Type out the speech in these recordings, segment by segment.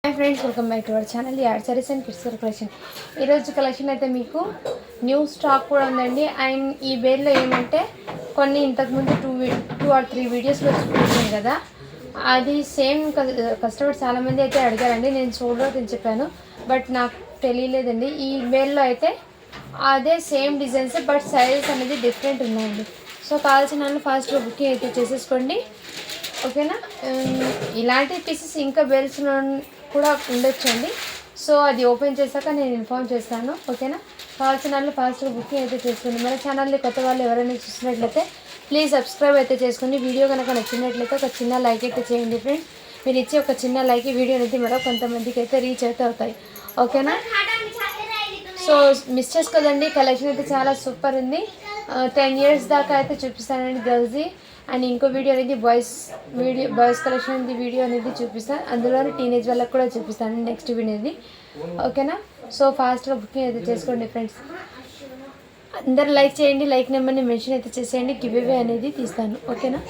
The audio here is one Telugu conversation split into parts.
Hi friends, welcome back to our channel add saris and kids collection. ఈరోజు కలెక్షన్ అయితే మీకు న్యూ స్టాక్ కూడా ఉందండి. అండ్ ఈ బేర్లో ఏమంటే కొన్ని ఇంతకుముందు టూ ఆర్ త్రీ వీడియోస్లో చూపించాను కదా, అది సేమ్ కస్టమర్ చాలామంది అయితే అడిగారండి. నేను చూడలేదు చెప్పాను, బట్ నాకు తెలియలేదండి. ఈ బేర్లో అయితే అదే సేమ్ డిజైన్స్ బట్ సైజెస్ అనేది డిఫరెంట్ ఉన్నాయండి. సో కావాల్సిన వాళ్ళు ఫాస్ట్గా బుకింగ్ అయితే చేసేసుకోండి, ఓకేనా. ఇలాంటి పీసెస్ ఇంకా బెల్స్ కూడా ఉండొచ్చండి. సో అది ఓపెన్ చేశాక నేను ఇన్ఫార్మ్ చేస్తాను, ఓకేనా. కావాల్సిన వాళ్ళు ఫాస్ట్గా బుకింగ్ అయితే చేసుకోండి. మన ఛానల్ని కొత్త వాళ్ళు ఎవరైనా చూసినట్లయితే ప్లీజ్ సబ్స్క్రైబ్ అయితే చేసుకోండి. వీడియో కనుక నచ్చినట్లయితే ఒక చిన్న లైక్ అయితే చేయండి ఫ్రెండ్స్. మీరు ఇచ్చే ఒక చిన్న లైక్ వీడియో అనేది మరో కొంతమందికి అయితే రీచ్ అయితే అవుతాయి, ఓకేనా. సో మిస్ చేసుకోదండి, కలెక్షన్ అయితే చాలా సూపర్ ఉంది. 10 years దాకా అయితే చూపిస్తానండి గర్ల్స్ది. అండ్ ఇంకో వీడియో అనేది బాయ్స్ కలెక్షన్ అనేది వీడియో అనేది చూపిస్తాను. అందులోనే టీనేజ్ వాళ్ళకి కూడా చూపిస్తాను నెక్స్ట్ వీడియో అనేది, ఓకేనా. సో ఫాస్ట్గా బుకింగ్ అయితే చేసుకోండి ఫ్రెండ్స్. అందరు లైక్ చేయండి, లైక్ నెంబర్ని మెన్షన్ అయితే చేసేయండి. గివ్ అవే అనేది తీస్తాను, ఓకేనా.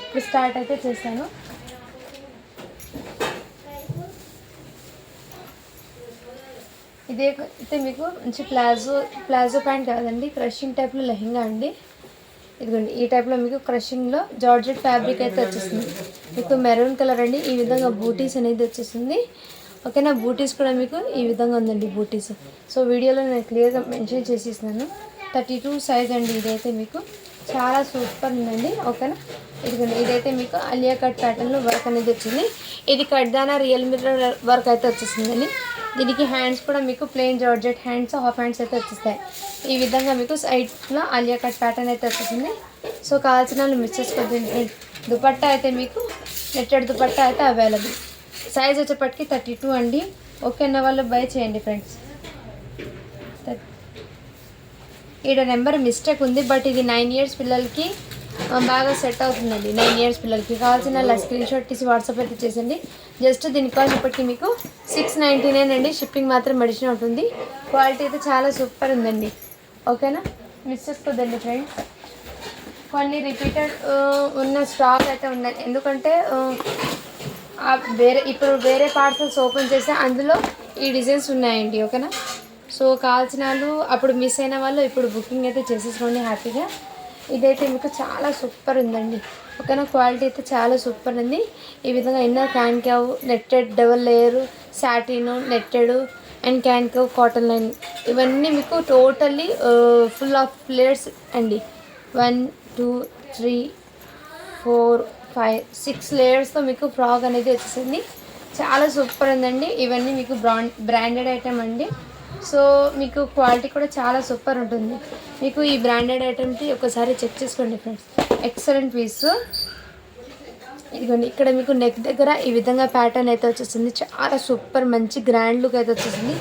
ఇప్పుడు స్టార్ట్ అయితే చేస్తాను. ఇదే అయితే మీకు మంచి ప్లాజో ప్యాంట్ కాదండి, క్రషింగ్ టైప్లో లెహెంగా అండి. ఇదిగోండి ఈ టైప్లో మీకు క్రషింగ్లో జార్జెట్ ఫ్యాబ్రిక్ అయితే వచ్చేస్తుంది. మీకు మెరూన్ కలర్ అండి. ఈ విధంగా బూటీస్ అనేది వచ్చేస్తుంది, ఓకేనా. బూటీస్ కూడా మీకు ఈ విధంగా ఉందండి బూటీస్. సో వీడియోలో నేను క్లియర్గా మెన్షన్ చేసి ఇస్తున్నాను. 32 సైజ్ అండి. ఇదైతే మీకు చాలా సూపర్ ఉందండి, ఓకేనా. ఇదిగోండి ఇదైతే మీకు అలియా కట్ ప్యాటర్న్లో వర్క్ అనేది వచ్చింది. ఇది కట్దానా రియల్ మిర్రర్ వర్క్ అయితే వచ్చేసిందండి. దీనికి హ్యాండ్స్ కూడా మీకు plain georgette hands, half hands అయితే వచ్చేస్తాయి. ఈ విధంగా మీకు సైడ్లో ఆలియా కట్ ప్యాటర్న్ అయితే వచ్చేసింది. సో కావాల్సిన వాళ్ళు మిస్ చేసుకోవద్దండి. దుపట్టా అయితే మీకు నెట్టెడ్ దుపట్టా అయితే అవైలబుల్. సైజ్ వచ్చేప్పటికి 32 అండి. ఓకే అన్న వాళ్ళు బై చేయండి ఫ్రెండ్స్. ఈడ నెంబర్ మిస్టేక్ ఉంది, బట్ ఇది 9 years పిల్లలకి బాగా సెట్ అవుతుందండి. 9 years పిల్లలకి కావాల్సిన అలా స్క్రీన్ షాట్ తీసి వాట్సాప్ అయితే చేసండి. జస్ట్ దీని కాస్ట్ ఇప్పటికీ మీకు 699 అండి. షిప్పింగ్ మాత్రం మెడిసిన్ ఉంటుంది. క్వాలిటీ అయితే చాలా సూపర్ ఉందండి, ఓకేనా. మిస్ చేసుకోదండి ఫ్రెండ్స్. కొన్ని ఉన్న స్టాక్ అయితే ఉందండి. ఎందుకంటే ఇప్పుడు వేరే పార్సల్స్ ఓపెన్ చేస్తే అందులో ఈ డిజైన్స్ ఉన్నాయండి, ఓకేనా. సో కావాల్సిన వాళ్ళు అప్పుడు మిస్ అయిన వాళ్ళు ఇప్పుడు బుకింగ్ అయితే చేసేసుకోండి హ్యాపీగా. ఇదైతే మీకు చాలా సూపర్ ఉందండి, ఓకేనా. క్వాలిటీ అయితే చాలా సూపర్ ఉంది. ఈ విధంగా ఇన్నర్ క్యావ్ netted double layer satin netted and క్యావ్ కాటన్ లైన్ ఇవన్నీ మీకు టోటల్లీ ఫుల్ ఆఫ్ లేయర్స్ అండి. 1 2 3 4 5 6 లేయర్స్తో మీకు ఫ్రాక్ అనేది వచ్చేసింది. చాలా సూపర్ ఉందండి. ఇవన్నీ మీకు బ్రాండెడ్ ఐటమ్ అండి. సో మీకు క్వాలిటీ కూడా చాలా సూపర్ ఉంటుంది. మీకు ఈ బ్రాండెడ్ ఐటమ్కి ఒకసారి చెక్ చేసుకోండి ఫ్రెండ్స్. Excellent piece. ఇదిగోండి ఇక్కడ మీకు నెక్ దగ్గర ఈ విధంగా ప్యాటర్న్ అయితే వచ్చేసింది. చాలా సూపర్ మంచి గ్రాండ్ లుక్ అయితే వచ్చేసింది.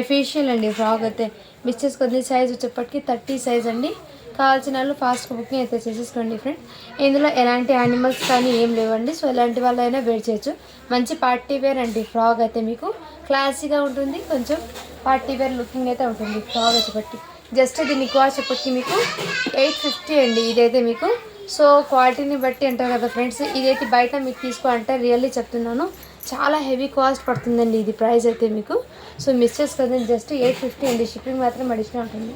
ఎఫిషియల్ అండి ఫ్రాక్ అయితే. మిస్ చేసుకోండి. సైజ్ వచ్చేప్పటికి 30 సైజ్ అండి. కావాల్సిన వాళ్ళు ఫాస్ట్ బుకింగ్ అయితే చేసేసుకోండి ఫ్రెండ్. ఇందులో ఎలాంటి యానిమల్స్ కానీ ఏం లేవండి. సో ఎలాంటి వాళ్ళైనా వేర్ చేయొచ్చు. మంచి పార్టీ వేర్ అండి. ఫ్రాక్ అయితే మీకు క్లాసీగా ఉంటుంది, కొంచెం పార్టీ వేర్ లుకింగ్ అయితే ఉంటుంది ఫ్రాక్ వచ్చేప్పటికి. జస్ట్ దీన్ని కాస్ట్ చెప్పి మీకు 850 అండి. ఇదైతే మీకు సో క్వాలిటీని బట్టి అంటారు కదా ఫ్రెండ్స్. ఇదైతే బయట మీకు తీసుకోవాలంటే రియల్లీ చెప్తున్నాను చాలా హెవీ కాస్ట్ పడుతుందండి ఇది ప్రైస్ అయితే మీకు. So miss చేసుకోదండి. జస్ట్ 850 అండి. షిప్పింగ్ మాత్రం అడిషనల్ ఉంటుంది.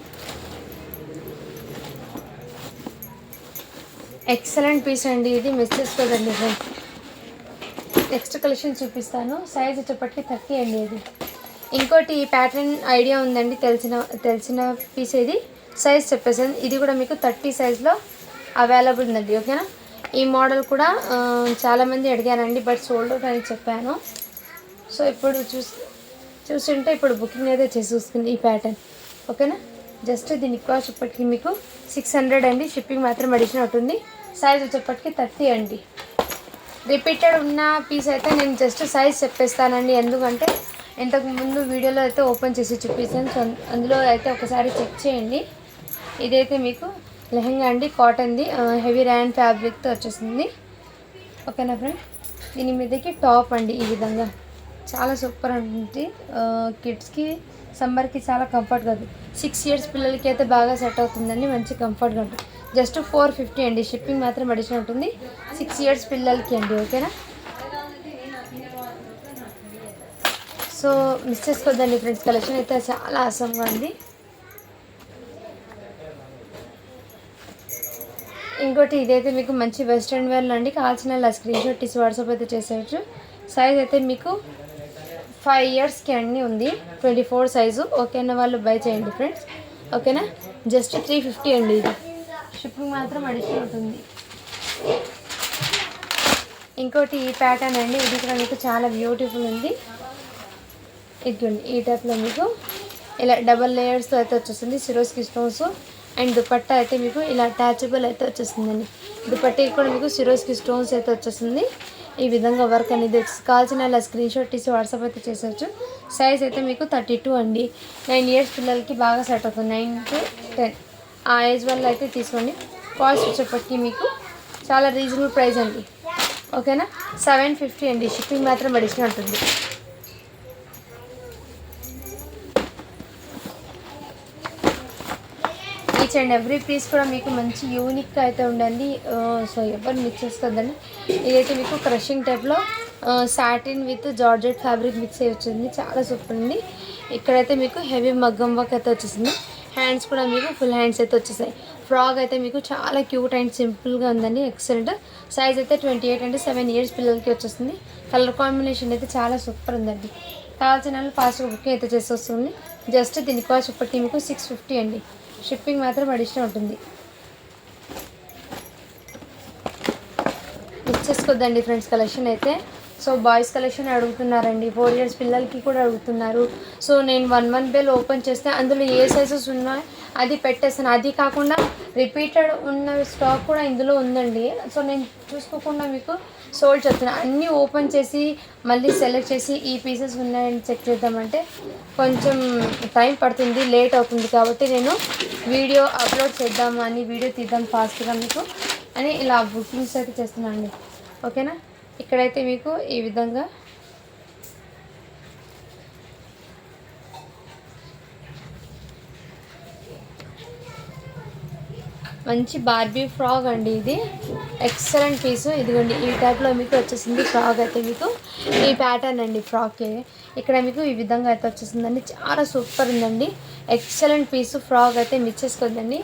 ఎక్సలెంట్ పీస్ అండి. ఇది మిస్ చేసుకోదండి ఫ్రెండ్స్. నెక్స్ట్ కలెక్షన్ చూపిస్తాను. సైజ్ వచ్చేప్పటికి 30 అండి. ఇది ఇంకోటి ఈ ప్యాటర్న్ ఐడియా ఉందండి, తెలిసిన పీస్. ఇది సైజ్ చెప్పేసాను. ఇది కూడా మీకు 30 సైజ్లో అవైలబుల్ ఉందండి, ఓకేనా. ఈ మోడల్ కూడా చాలామంది అడిగారండి, బట్ సోల్డ్ అవుట్ అని చెప్పాను. సో ఇప్పుడు చూస్తుంటే ఇప్పుడు బుకింగ్ అయితే చేసేసుకుంది ఈ ప్యాటర్న్, ఓకేనా. జస్ట్ దీని కాస్ట్ ఇప్పటికి మీకు 600 అండి. షిప్పింగ్ మాత్రం అడిషనల్ ఉంటుంది. సైజ్ వచ్చేప్పటికి 30 అండి. రిపీటెడ్ ఉన్న పీస్ అయితే నేను జస్ట్ సైజ్ చెప్పేస్తానండి, ఎందుకంటే ఇంతకు ముందు వీడియోలో అయితే ఓపెన్ చేసి చూపిస్తాను. సో అందులో అయితే ఒకసారి చెక్ చేయండి. ఇదైతే మీకు లెహంగా అండి, కాటన్ది హెవీ ర్యాన్ ఫ్యాబ్రిక్తో వచ్చేసింది, ఓకేనా ఫ్రెండ్. దీని మీదకి టాప్ అండి. ఈ విధంగా చాలా సూపర్ ఉంటుంది. కిడ్స్కి సమ్మర్కి చాలా కంఫర్ట్గా ఉంటుంది. 6 years పిల్లలకి అయితే బాగా సెట్ అవుతుందండి, మంచి కంఫర్ట్గా ఉంటుంది. జస్ట్ 450 అండి. షిప్పింగ్ మాత్రం అడిషనల్ ఉంటుంది. 6 years పిల్లలకి అండి, ఓకేనా. సో మిస్ చేసుకోవద్దండి ఫ్రెండ్స్, కలెక్షన్ అయితే చాలా ఆసంగా ఉంది. ఇంకోటి ఇదైతే మీకు మంచి వెస్ట్రన్ వేర్లో అండి. కావాల్సిన స్క్రీన్ షాట్ తీసి వాట్సాప్ అయితే చేసేయచ్చు. సైజ్ అయితే మీకు 5 ఇయర్స్కి అన్నీ ఉంది. 24 సైజు. ఓకేనా, వాళ్ళు బై చేయండి ఫ్రెండ్స్. ఓకేనా, జస్ట్ 350 అండి. ఇది షిప్పింగ్ మాత్రం అడిషనల్ ఉంటుంది. ఇంకోటి ఈ ప్యాటర్న్ అండి, ఇది కూడా మీకు చాలా బ్యూటిఫుల్ ఉంది. ఇదిగోండి ఈ టైప్లో మీకు ఇలా డబల్ లేయర్స్తో అయితే వచ్చేస్తుంది. సిరోస్కి స్టోన్స్ అండ్ దుపట్టా అయితే మీకు ఇలా అటాచబుల్ అయితే వచ్చేస్తుందండి. దుపట్టాకి కూడా మీకు సిరోస్కి స్టోన్స్ అయితే వచ్చేస్తుంది. ఈ విధంగా వర్క్ అనేది కావాల్సిన అలా స్క్రీన్ షాట్ తీసి వాట్సాప్ అయితే చేసేవచ్చు. సైజ్ అయితే మీకు 32 అండి. 9 ఇయర్స్ పిల్లలకి బాగా సెట్ అవుతుంది. 9 to 10 ఆ ఏజ్ వల్ల అయితే తీసుకోండి. కాస్ట్ వచ్చేప్పటికి మీకు చాలా రీజనబుల్ ప్రైస్ అండి. ఓకేనా, 750 అండి. షిప్పింగ్ మాత్రం అడిషనల్ ఉంటుంది. ఈచ్ అండ్ ఎవ్రీ పీస్ కూడా మీకు మంచి యూనిక్గా అయితే ఉండండి. సో ఎవరు మిక్స్ చేసుకోవద్దండి. ఇదైతే మీకు క్రషింగ్ టైప్లో satin with georgette fabric mix అయ్యి వచ్చింది. చాలా సూపర్ ఉంది. ఇక్కడైతే మీకు హెవీ మగ్గం వర్క్ అయితే వచ్చేసింది. హ్యాండ్స్ కూడా మీకు ఫుల్ హ్యాండ్స్ అయితే వచ్చేసాయి. ఫ్రాక్ అయితే మీకు చాలా క్యూట్ అండ్ సింపుల్గా ఉందండి. ఎక్సలెంట్. సైజ్ అయితే 28 అంటే 7 ఇయర్స్ పిల్లలకి వచ్చేస్తుంది. కలర్ కాంబినేషన్ అయితే చాలా సూపర్ ఉందండి. కావాల్సిన వాళ్ళు ఫాస్ట్గా బుకింగ్ అయితే చేసి వస్తుంది. జస్ట్ దీని కాస్ట్ ఇప్పటికీ మీకు 650 అండి. షిప్పింగ్ మాత్రం అడిషనల్ ఉంటుంది. మిస్ చేసుకోవద్దండి ఫ్రెండ్స్ కలెక్షన్ అయితే. సో బాయ్స్ కలెక్షన్ అడుగుతున్నారండి, 4 ఇయర్స్ పిల్లలకి కూడా అడుగుతున్నారు. సో నేను 1 బేల్ ఓపెన్ చేస్తే అందులో ఏ సైజెస్ ఉన్నాయో అది పెట్టేస్తాను. అది కాకుండా రిపీటెడ్ ఉన్న స్టాక్ కూడా ఇందులో ఉందండి. సో నేను చూసుకోకుండా మీకు సోల్డ్ చెప్తున్నాను. అన్నీ ఓపెన్ చేసి మళ్ళీ సెలెక్ట్ చేసి ఈ పీసెస్ ఉన్నాయని చెక్ చేద్దామంటే కొంచెం టైం పడుతుంది, లేట్ అవుతుంది. కాబట్టి నేను వీడియో అప్లోడ్ చేద్దాము అని, వీడియో తీద్దాం ఫాస్ట్గా మీకు అని ఇలా బుకింగ్స్ అయితే చేస్తున్నాను అండి. ఓకేనా, ఇక్కడైతే మీకు ఈ విధంగా మంచి బార్బీ ఫ్రాక్ అండి. ఇది ఎక్సలెంట్ పీసు. ఇదిగోండి ఈ టైప్లో మీకు వచ్చేసింది ఫ్రాక్ అయితే మీకు. ఈ ప్యాటర్న్ అండి ఫ్రాక్. ఇక్కడ మీకు ఈ విధంగా అయితే వచ్చేసిందండి. చాలా సూపర్ ఉందండి. ఎక్సలెంట్ పీసు. ఫ్రాక్ అయితే మిస్ చేసుకోవద్దండి.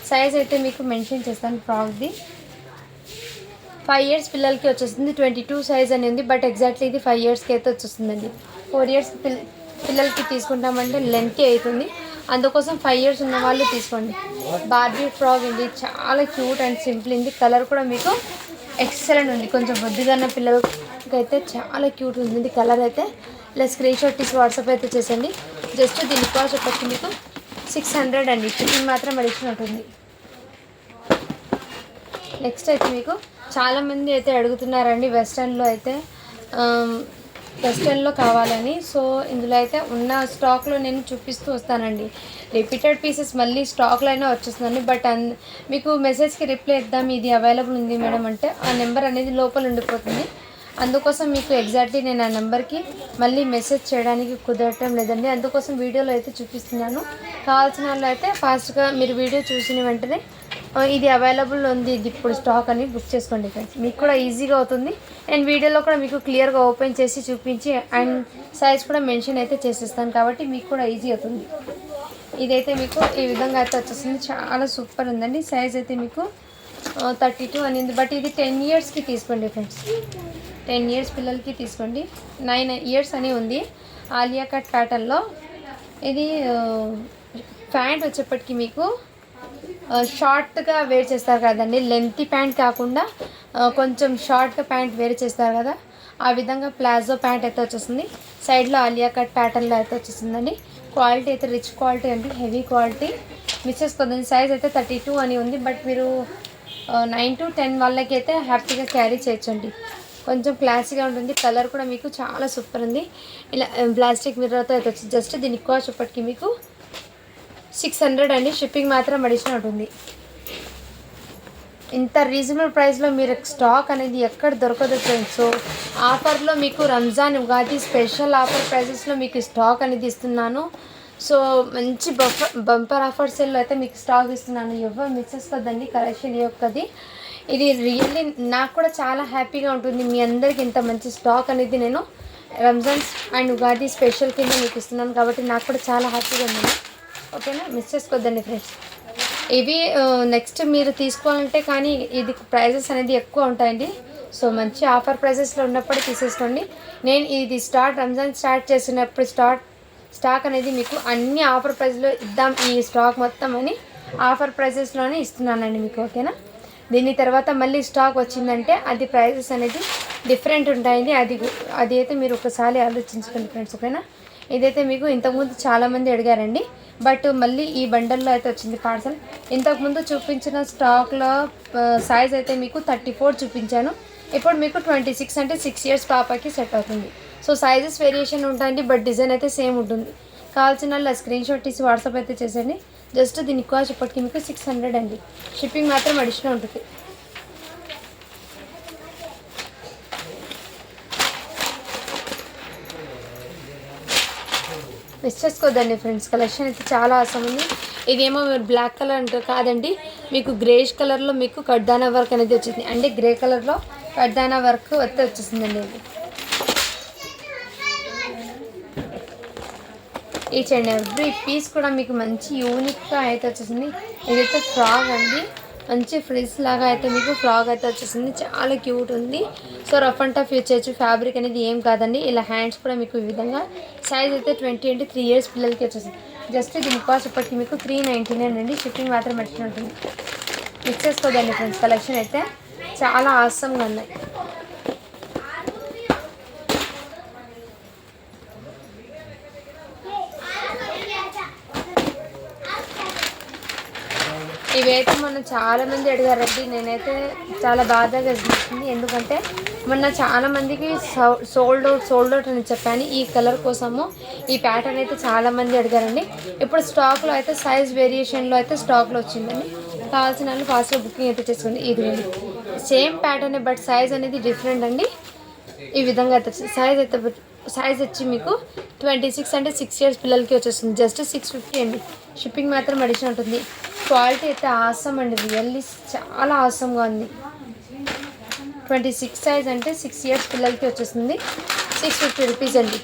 సైజ్ అయితే మీకు మెన్షన్ చేస్తాను. ఫ్రాక్ది 5 ఇయర్స్ పిల్లలకి వచ్చేస్తుంది. 22 సైజ్ అని ఉంది. బట్ ఎగ్జాక్ట్లీ ఇది 5 ఇయర్స్కి అయితే వచ్చేస్తుందండి. 4 ఇయర్స్ పిల్లలకి తీసుకుంటామంటే లెంత్కి అవుతుంది. అందుకోసం 5 ఇయర్స్ ఉన్న వాళ్ళు తీసుకోండి. బార్బీ ఫ్రాక్ అండి. చాలా క్యూట్ అండ్ సింపుల్ ఉంది. కలర్ కూడా మీకు ఎక్సలెంట్ ఉంది. కొంచెం బొద్దుగా ఉన్న పిల్లలకి అయితే చాలా క్యూట్ ఉంది కలర్ అయితే. ఇలా స్క్రీన్ షాట్ తీసి వాట్సాప్ అయితే చేసండి. జస్ట్ దీని కాస్ట్ వచ్చి మీకు 600 అండి. షిప్పింగ్ మాత్రం అడిషనల్ ఉంటుంది. నెక్స్ట్ అయితే మీకు చాలామంది అయితే అడుగుతున్నారండి వెస్ట్రన్లో అయితే, వెస్ట్రన్లో కావాలని. సో ఇందులో అయితే ఉన్న స్టాక్లో నేను చూపిస్తూ వస్తానండి. రిపీటెడ్ పీసెస్ మళ్ళీ స్టాక్లో అయినా వచ్చేస్తుందండి. బట్ మీకు మెసేజ్కి రిప్లై ఇద్దాం ఇది అవైలబుల్ ఉంది మేడం అంటే ఆ నెంబర్ అనేది లోపల ఉండిపోతుంది. అందుకోసం మీకు ఎగ్జాక్ట్లీ నేను ఆ నెంబర్కి మళ్ళీ మెసేజ్ చేయడానికి కుదరటం లేదండి. అందుకోసం వీడియోలో అయితే చూపిస్తున్నాను. కావాల్సిన వాళ్ళు అయితే ఫాస్ట్గా మీరు వీడియో చూసిన వెంటనే ఇది అవైలబుల్ ఉంది, ఇది ఇప్పుడు స్టాక్ అని బుక్ చేసుకోండి ఫ్రెండ్స్. మీకు కూడా ఈజీగా అవుతుంది. అండ్ వీడియోలో కూడా మీకు క్లియర్గా ఓపెన్ చేసి చూపించి అండ్ సైజ్ కూడా మెన్షన్ అయితే చేసేస్తాను కాబట్టి మీకు కూడా ఈజీ అవుతుంది. ఇదైతే మీకు ఈ విధంగా అయితే వచ్చేస్తుంది. చాలా సూపర్ ఉందండి. సైజ్ అయితే మీకు 32 అనింది. బట్ ఇది 10 ఇయర్స్కి తీసుకోండి ఫ్రెండ్స్. 10 ఇయర్స్ పిల్లలకి తీసుకోండి. 9 ఇయర్స్ అని ఉంది. ఆలియా కట్ ప్యాటర్న్లో ఇది ప్యాంట్ వచ్చేప్పటికి మీకు షార్ట్గా వేర్ చేస్తారు కదండి. లెంతీ ప్యాంట్ కాకుండా కొంచెం షార్ట్గా ప్యాంట్ వేర్ చేస్తారు కదా, ఆ విధంగా ప్లాజో ప్యాంట్ అయితే వచ్చేస్తుంది. సైడ్లో ఆలియా కట్ ప్యాటర్న్లో అయితే వచ్చేసిందండి. క్వాలిటీ అయితే రిచ్ క్వాలిటీ అండి, హెవీ క్వాలిటీ. మిస్ చేసుకోండి. సైజ్ అయితే 32 అని ఉంది. బట్ మీరు 9 to 10 వాళ్ళకి అయితే హ్యాపీగా క్యారీ చేయొచ్చండి. కొంచెం క్లాసీగా ఉంటుంది. కలర్ కూడా మీకు చాలా సూపర్ ఉంది. ఇలా ప్లాస్టిక్ మిర్రర్తో అయితే వచ్చి జస్ట్ దీని కాస్ట్ ఇప్పటికి మీకు 600 అండి. షిప్పింగ్ మాత్రం అడిషనల్ ఉంటుంది. ఇంత రీజనబుల్ ప్రైస్లో మీరు స్టాక్ అనేది ఎక్కడ దొరకదు ఫ్రెండ్స్. సో ఆఫర్లో మీకు రంజాన్ ఉగాది స్పెషల్ ఆఫర్ ప్రైజెస్లో మీకు స్టాక్ అనేది ఇస్తున్నాను. సో మంచి బంపర్ ఆఫర్ సేల్లో అయితే మీకు స్టాక్ ఇస్తున్నాను. ఎవరు మిస్ చేసుకోద్దండి కలెక్షన్ యొక్కది. ఇది రియల్లీ నాకు కూడా చాలా హ్యాపీగా ఉంటుంది. మీ అందరికీ ఇంత మంచి స్టాక్ అనేది నేను రంజాన్ అండ్ ఉగాది స్పెషల్ కింద మీకు ఇస్తున్నాను కాబట్టి నాకు కూడా చాలా హ్యాపీగా ఉంది. ఓకేనా, మిస్ చేసుకోవద్దండి ఫ్రెండ్స్. ఇవి నెక్స్ట్ మీరు తీసుకోవాలంటే కానీ ఇది ప్రైజెస్ అనేది ఎక్కువ ఉంటాయండి. సో మంచి ఆఫర్ ప్రైజెస్లో ఉన్నప్పుడు తీసేసుకోండి. నేను ఇది రంజాన్ స్టార్ట్ చేసినప్పుడు స్టాక్ అనేది మీకు అన్ని ఆఫర్ ప్రైస్లో ఇద్దాం, ఈ స్టాక్ మొత్తం అని ఆఫర్ ప్రైజెస్లోనే ఇస్తున్నానండి మీకు. ఓకేనా, దీని తర్వాత మళ్ళీ స్టాక్ వచ్చిందంటే అది ప్రైజెస్ అనేది డిఫరెంట్ ఉంటాయండి. అది అయితే మీరు ఒకసారి ఆలోచించుకోండి ఫ్రెండ్స్. ఓకేనా, ఇదైతే మీకు ఇంతకుముందు చాలామంది అడిగారండి, బట్ మళ్ళీ ఈ బండల్లో అయితే వచ్చింది పార్సల్. ఇంతకుముందు చూపించిన స్టాక్లో సైజ్ అయితే మీకు 34 చూపించాను, ఇప్పుడు మీకు 26 అంటే 6 ఇయర్స్ పాపకి సెట్ అవుతుంది. సో సైజెస్ వేరియేషన్ ఉంటాయండి, బట్ డిజైన్ అయితే సేమ్ ఉంటుంది. కావాల్సిన వాళ్ళ స్క్రీన్ షాట్ తీసి వాట్సాప్ అయితే చేసేయండి. జస్ట్ దీని కాస్ట్ ఇప్పటికి మీకు 600 అండి. షిప్పింగ్ మాత్రం అడిషనల్ ఉంటుంది. మిస్ చేసుకోవద్దండి ఫ్రెండ్స్, కలెక్షన్ అయితే చాలా అవసరం ఉంది. ఇదేమో మీరు బ్లాక్ కలర్ అంటే కాదండి, మీకు గ్రేష్ కలర్లో మీకు కడ్దానా వర్క్ అనేది వచ్చింది. అంటే గ్రే కలర్లో కడ్దానా వర్క్ వచ్చేసిందండి. ఇది ఈచ్ అండ్ ఎవ్రీ పీస్ కూడా మీకు మంచి యూనిక్గా అయితే వచ్చేసింది. ఇదైతే ఫ్రాక్ అండి, మంచి ఫ్రిల్స్ లాగా అయితే మీకు ఫ్రాక్ అయితే వచ్చేసింది. చాలా క్యూట్ ఉంది. So rough and tough use చేయొచ్చు, ఫ్యాబ్రిక్ అనేది ఏం కాదండి. ఇలా హ్యాండ్స్ కూడా మీకు ఈ విధంగా సైజ్ అయితే 20 అంటే 3 ఇయర్స్ పిల్లలకి వచ్చేసింది. జస్ట్ దీని కాస్ట్ ఇప్పటికి మీకు 399 అండి. షిప్పింగ్ మాత్రం మంచిగా ఉంటుంది. మిక్స్ చేసుకోదండి ఫ్రెండ్స్, కలెక్షన్ అయితే చాలా ఆసంగా ఉన్నాయి. ఇవైతే మొన్న చాలామంది అడిగారండి, నేనైతే చాలా బాధగా అనిపిస్తుంది. ఎందుకంటే మొన్న చాలామందికి సోల్డ్ అవుట్ అని చెప్పాను. ఈ కలర్ కోసము ఈ ప్యాటర్న్ అయితే చాలామంది అడిగారండి. ఇప్పుడు స్టాక్లో అయితే సైజ్ వేరియేషన్లో అయితే స్టాక్లో వచ్చిందండి. కావాల్సిన వాళ్ళు ఫాస్ట్గా బుకింగ్ అయితే చేసుకోండి. ఇది సేమ్ ప్యాటర్న్ బట్ సైజ్ అనేది డిఫరెంట్ అండి. ఈ విధంగా అయితే సైజ్ వచ్చి మీకు 26 అంటే 6 ఇయర్స్ పిల్లలకి వచ్చేస్తుంది. జస్ట్ 650 అండి. షిప్పింగ్ మాత్రం అడిషనల్ ఉంటుంది. క్వాలిటీ అయితే ఆసమ్ అండి, రియల్లీ చాలా ఆసమ్గా ఉంది. 26 సైజ్ అంటే 6 ఇయర్స్ పిల్లలకి వచ్చేస్తుంది. 650 రూపీస్ అండి.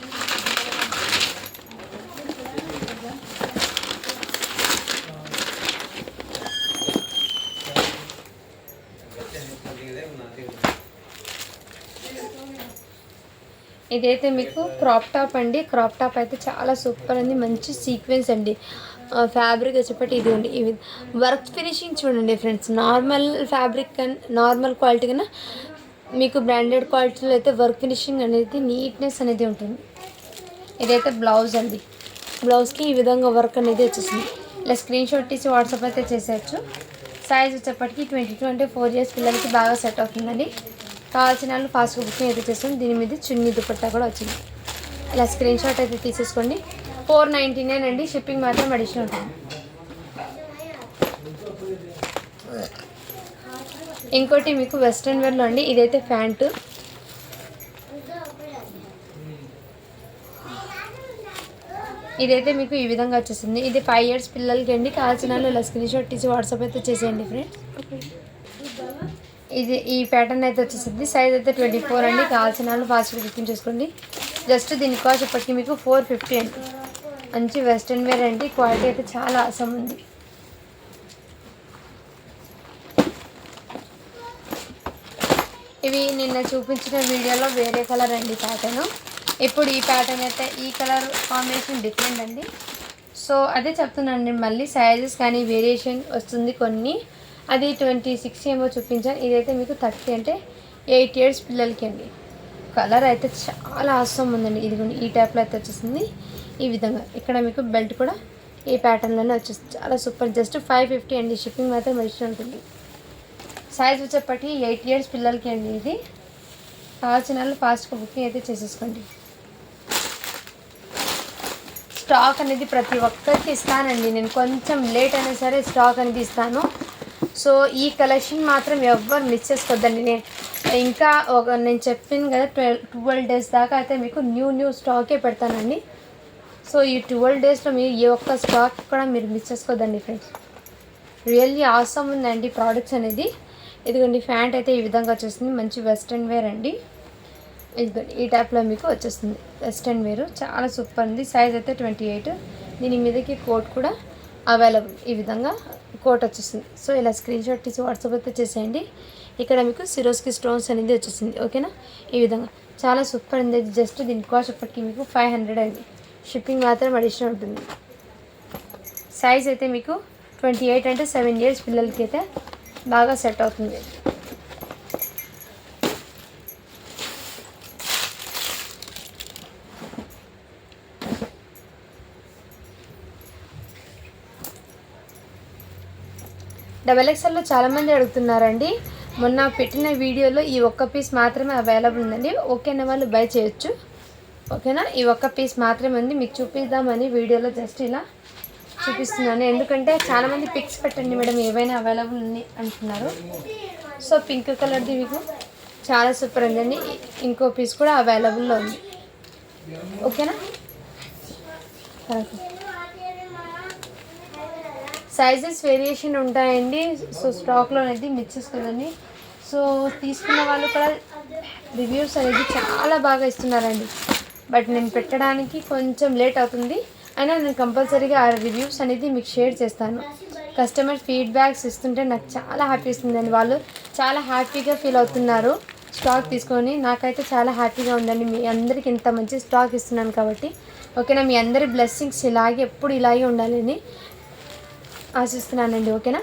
ఇదైతే మీకు క్రాప్ టాప్ అండి. క్రాప్ టాప్ అయితే చాలా సూపర్ అండి, మంచి సీక్వెన్స్ అండి. ఫ్యాబ్రిక్ వచ్చేప్పటి ఇది అండి. ఇవి వర్క్ ఫినిషింగ్ చూడండి ఫ్రెండ్స్, నార్మల్ ఫ్యాబ్రిక్ కన్నా నార్మల్ క్వాలిటీ కన్నా మీకు బ్రాండెడ్ క్వాలిటీలో అయితే వర్క్ ఫినిషింగ్ అనేది నీట్నెస్ అనేది ఉంటుంది. ఇదైతే బ్లౌజ్ అండి. బ్లౌజ్కి ఈ విధంగా వర్క్ అనేది వచ్చేసింది. ఇలా స్క్రీన్ షాట్ తీసి వాట్సాప్ అయితే చేసేయచ్చు. సైజ్ వచ్చేప్పటికి 22 అంటే 4 ఇయర్స్ పిల్లలకి బాగా సెట్ అవుతుందండి. కావాల్సిన వాళ్ళు ఫాస్ట్గా బుకింగ్ అయితే చేస్తాం. దీని మీద చున్నీ దుపట్టా కూడా వచ్చింది. ఇలా స్క్రీన్ షాట్ అయితే తీసేసుకోండి. 499 అండి. షిప్పింగ్ మాత్రం అడిషనల్ ఉంటుంది. ఇంకోటి మీకు వెస్ట్రన్ వేర్లో అండి. ఇదైతే ప్యాంటు. ఇదైతే మీకు ఈ విధంగా వచ్చేసింది. ఇది 5 ఇయర్స్ పిల్లలకి అండి. కావాల్సిన వాళ్ళు ఇలా స్క్రీన్ షాట్ తీసి వాట్సాప్ అయితే చేసేయండి ఫ్రెండ్స్. ఇది ఈ ప్యాటర్న్ అయితే వచ్చేసింది. సైజ్ అయితే 24 అండి. కావాల్సిన వాళ్ళు ఫాస్ట్గా బుకింగ్ చేసుకోండి. జస్ట్ దీని కాస్ట్ ఇప్పటికి మీకు 450 అండి. మంచి వెస్ట్రన్ వేర్ అండి. క్వాలిటీ అయితే చాలా అవసరం ఉంది. ఇవి నిన్న చూపించిన వీడియోలో వేరే కలర్ అండి ప్యాటర్న్. ఇప్పుడు ఈ ప్యాటర్న్ అయితే ఈ కలర్ కాంబినేషన్ డిఫరెంట్ అండి. సో అదే చెప్తున్నాను, మళ్ళీ సైజెస్ కానీ వేరియేషన్ వస్తుంది కొన్ని. అది 26 ఏమో చూపించాను. ఇదైతే మీకు 30 అంటే 8 ఇయర్స్ పిల్లలకి అండి. కలర్ అయితే చాలా అవసరం ఉందండి. ఇది ఈ టైప్లో అయితే వచ్చేసింది. ఈ విధంగా ఇక్కడ మీకు బెల్ట్ కూడా ఈ ప్యాటర్న్లోనే వచ్చేస్తుంది. చాలా సూపర్. జస్ట్ 550 అండి. షిప్పింగ్ మాత్రం మంచిగా ఉంటుంది. సైజ్ వచ్చేప్పటికి 8 ఇయర్స్ పిల్లలకి అండి. ఇది కావాల్సిన వాళ్ళు ఫాస్ట్గా బుకింగ్ అయితే చేసేసుకోండి. స్టాక్ అనేది ప్రతి ఒక్కరికి ఇస్తానండి. నేను కొంచెం లేట్ అయినా సరే స్టాక్ అనేది ఇస్తాను. సో ఈ కలెక్షన్ మాత్రం ఎవ్వరు మిస్ చేసుకోవద్దండి. నేను చెప్పింది కదా 12 డేస్ దాకా అయితే మీకు న్యూ స్టాకే పెడతానండి. సో ఈ 12 డేస్లో మీరు ఏ ఒక్క స్టాక్ కూడా మీరు మిస్ చేసుకోవద్దండి ఫ్రెండ్స్. రియల్లీ ఆసమ్ ఉందండి ప్రోడక్ట్స్ అనేది. ఇదిగోండి ప్యాంట్ అయితే ఈ విధంగా వచ్చేస్తుంది. మంచి వెస్ట్రన్ వేర్ అండి. ఇది ఈ టైప్లో మీకు వచ్చేస్తుంది. వెస్ట్రన్ వేరు చాలా సూపర్ ఉంది. సైజ్ అయితే 28. దీని మీదకి కోట్ కూడా అవైలబుల్. ఈ విధంగా కోట్ వచ్చేస్తుంది. సో ఇలా స్క్రీన్ షాట్ తీసి వాట్సాప్ అయితే చేసేయండి. ఇక్కడ మీకు సిరోస్కి స్టోన్స్ అనేది వచ్చేసింది. ఓకేనా, ఈ విధంగా చాలా సూపర్ ఉంది. జస్ట్ దీని కాస్ట్ ఇప్పటికి మీకు 500 అండి. షిప్పింగ్ మాత్రం అడిషనల్ ఉంటుంది. సైజ్ అయితే మీకు 28 అంటే 7 years పిల్లలకి అయితే బాగా సెట్ అవుతుంది. XXLలో చాలామంది అడుగుతున్నారండి. మొన్న పెట్టిన వీడియోలో ఈ ఒక్క పీస్ మాత్రమే అవైలబుల్ ఉందండి. ఓకేనా, వాళ్ళు బై చేయొచ్చు. ఓకేనా, ఈ ఒక్క పీస్ మాత్రమే ఉంది. మీకు చూపిద్దామని వీడియోలో జస్ట్ ఇలా చూపిస్తున్నాను. ఎందుకంటే చాలామంది పిక్స్ పెట్టండి మేడం ఏవైనా అవైలబుల్ ఉంది అంటున్నారు. సో పింక్ కలర్ది మీకు చాలా సూపర్ ఉందండి. ఇంకో పీస్ కూడా అవైలబుల్లో ఉంది. ఓకేనా, సైజెస్ వేరియేషన్ ఉంటాయండి. సో స్టాక్లో అనేది మిక్సెస్ కదండి. సో తీసుకున్న వాళ్ళు కూడా రివ్యూస్ అనేది చాలా బాగా ఇస్తున్నారండి. బట్ నేను పెట్టడానికి కొంచెం లేట్ అవుతుంది. అయినా నేను కంపల్సరీగా ఆ రివ్యూస్ అనేది మీకు షేర్ చేస్తాను. కస్టమర్ ఫీడ్బ్యాక్స్ ఇస్తుంటే నాకు చాలా హ్యాపీ ఇస్తుందండి. వాళ్ళు చాలా హ్యాపీగా ఫీల్ అవుతున్నారు స్టాక్ తీసుకొని. నాకైతే చాలా హ్యాపీగా ఉందండి. మీ అందరికీ ఇంత మంచి స్టాక్ ఇస్తున్నాను కాబట్టి. ఓకేనా, మీ అందరి బ్లెస్సింగ్స్ ఇలాగే ఎప్పుడు ఇలాగే ఉండాలని ఆశిస్తున్నానండి. ఓకేనా,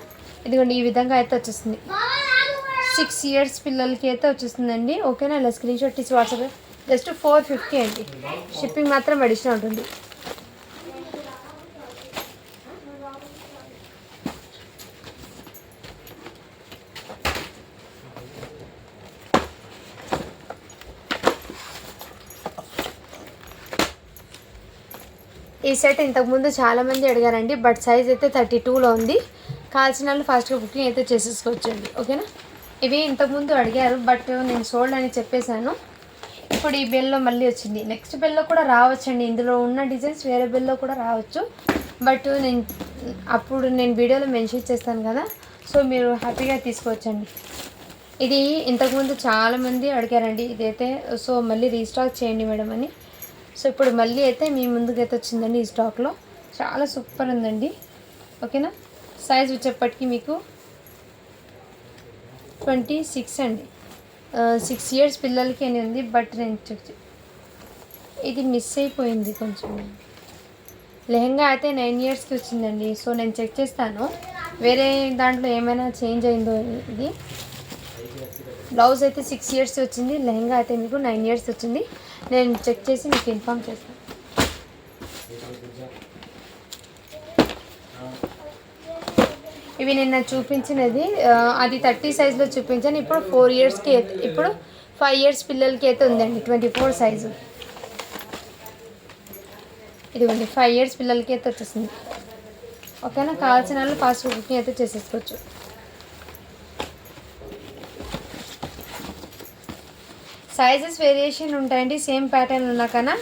ఇదిగోండి ఈ విధంగా అయితే వచ్చేస్తుంది. 6 years పిల్లలకి అయితే వచ్చేస్తుందండి. ఓకేనా, ఇలా స్క్రీన్ షాట్ తీసి వాట్సాప్ జస్ట్ 450 అండి. షిప్పింగ్ మాత్రం అడిషనల్ ఉంటుంది. ఈ సెట్ ఇంతకుముందు చాలామంది అడిగారండి. బట్ సైజ్ అయితే 32లో ఉంది. కావాల్సిన వాళ్ళు ఫాస్ట్గా బుకింగ్ అయితే చేసేసుకోవచ్చండి. ఓకేనా, ఇవి ఇంతకుముందు అడిగారు బట్ నేను సోల్డ్ అని చెప్పేశాను. ఇప్పుడు ఈ బెల్లో మళ్ళీ వచ్చింది. నెక్స్ట్ బెల్లో కూడా రావచ్చండి. ఇందులో ఉన్న డిజైన్స్ వేరే బెల్లో కూడా రావచ్చు. బట్ అప్పుడు నేను వీడియోలో మెన్షన్ చేస్తాను కదా. సో మీరు హ్యాపీగా తీసుకోవచ్చండి. ఇది ఇంతకుముందు చాలామంది అడిగారండి ఇదైతే. సో మళ్ళీ రీస్టాక్ చేయండి మేడం అని. సో ఇప్పుడు మళ్ళీ అయితే మీ ముందుకైతే వచ్చిందండి. ఈ స్టాక్లో చాలా సూపర్ ఉందండి. ఓకేనా, సైజ్ వచ్చేప్పటికి మీకు 26 అండి. 6 years పిల్లలకి అని ఉంది. బట్ నేను ఇది మిస్ అయిపోయింది కొంచెం. లెహంగా అయితే 9 yearsకి వచ్చిందండి. సో నేను చెక్ చేస్తాను వేరే దాంట్లో ఏమైనా చేంజ్ అయిందో. ఇది బ్లౌజ్ అయితే 6 years వచ్చింది. లెహంగా అయితే మీకు 9 years వచ్చింది. నేను చెక్ చేసి మీకు ఇన్ఫామ్ చేస్తాను. ఇవి నిన్న చూపించినది అది 30 సైజులో చూపించాను. ఇప్పుడు 4 yearsకి అయితే, ఇప్పుడు 5 years పిల్లలకి అయితే ఉందండి 24 సైజు. ఇదిగోండి 5 years పిల్లలకి అయితే వచ్చేసింది. ఓకేనా, కావాల్సిన వాళ్ళు ఫాస్ట్ బుకింగ్ అయితే చేసేసుకోవచ్చు. సైజెస్ వేరియేషన్ ఉంటాయండి. సేమ్ ప్యాటర్న్ ఉన్నా కన్నా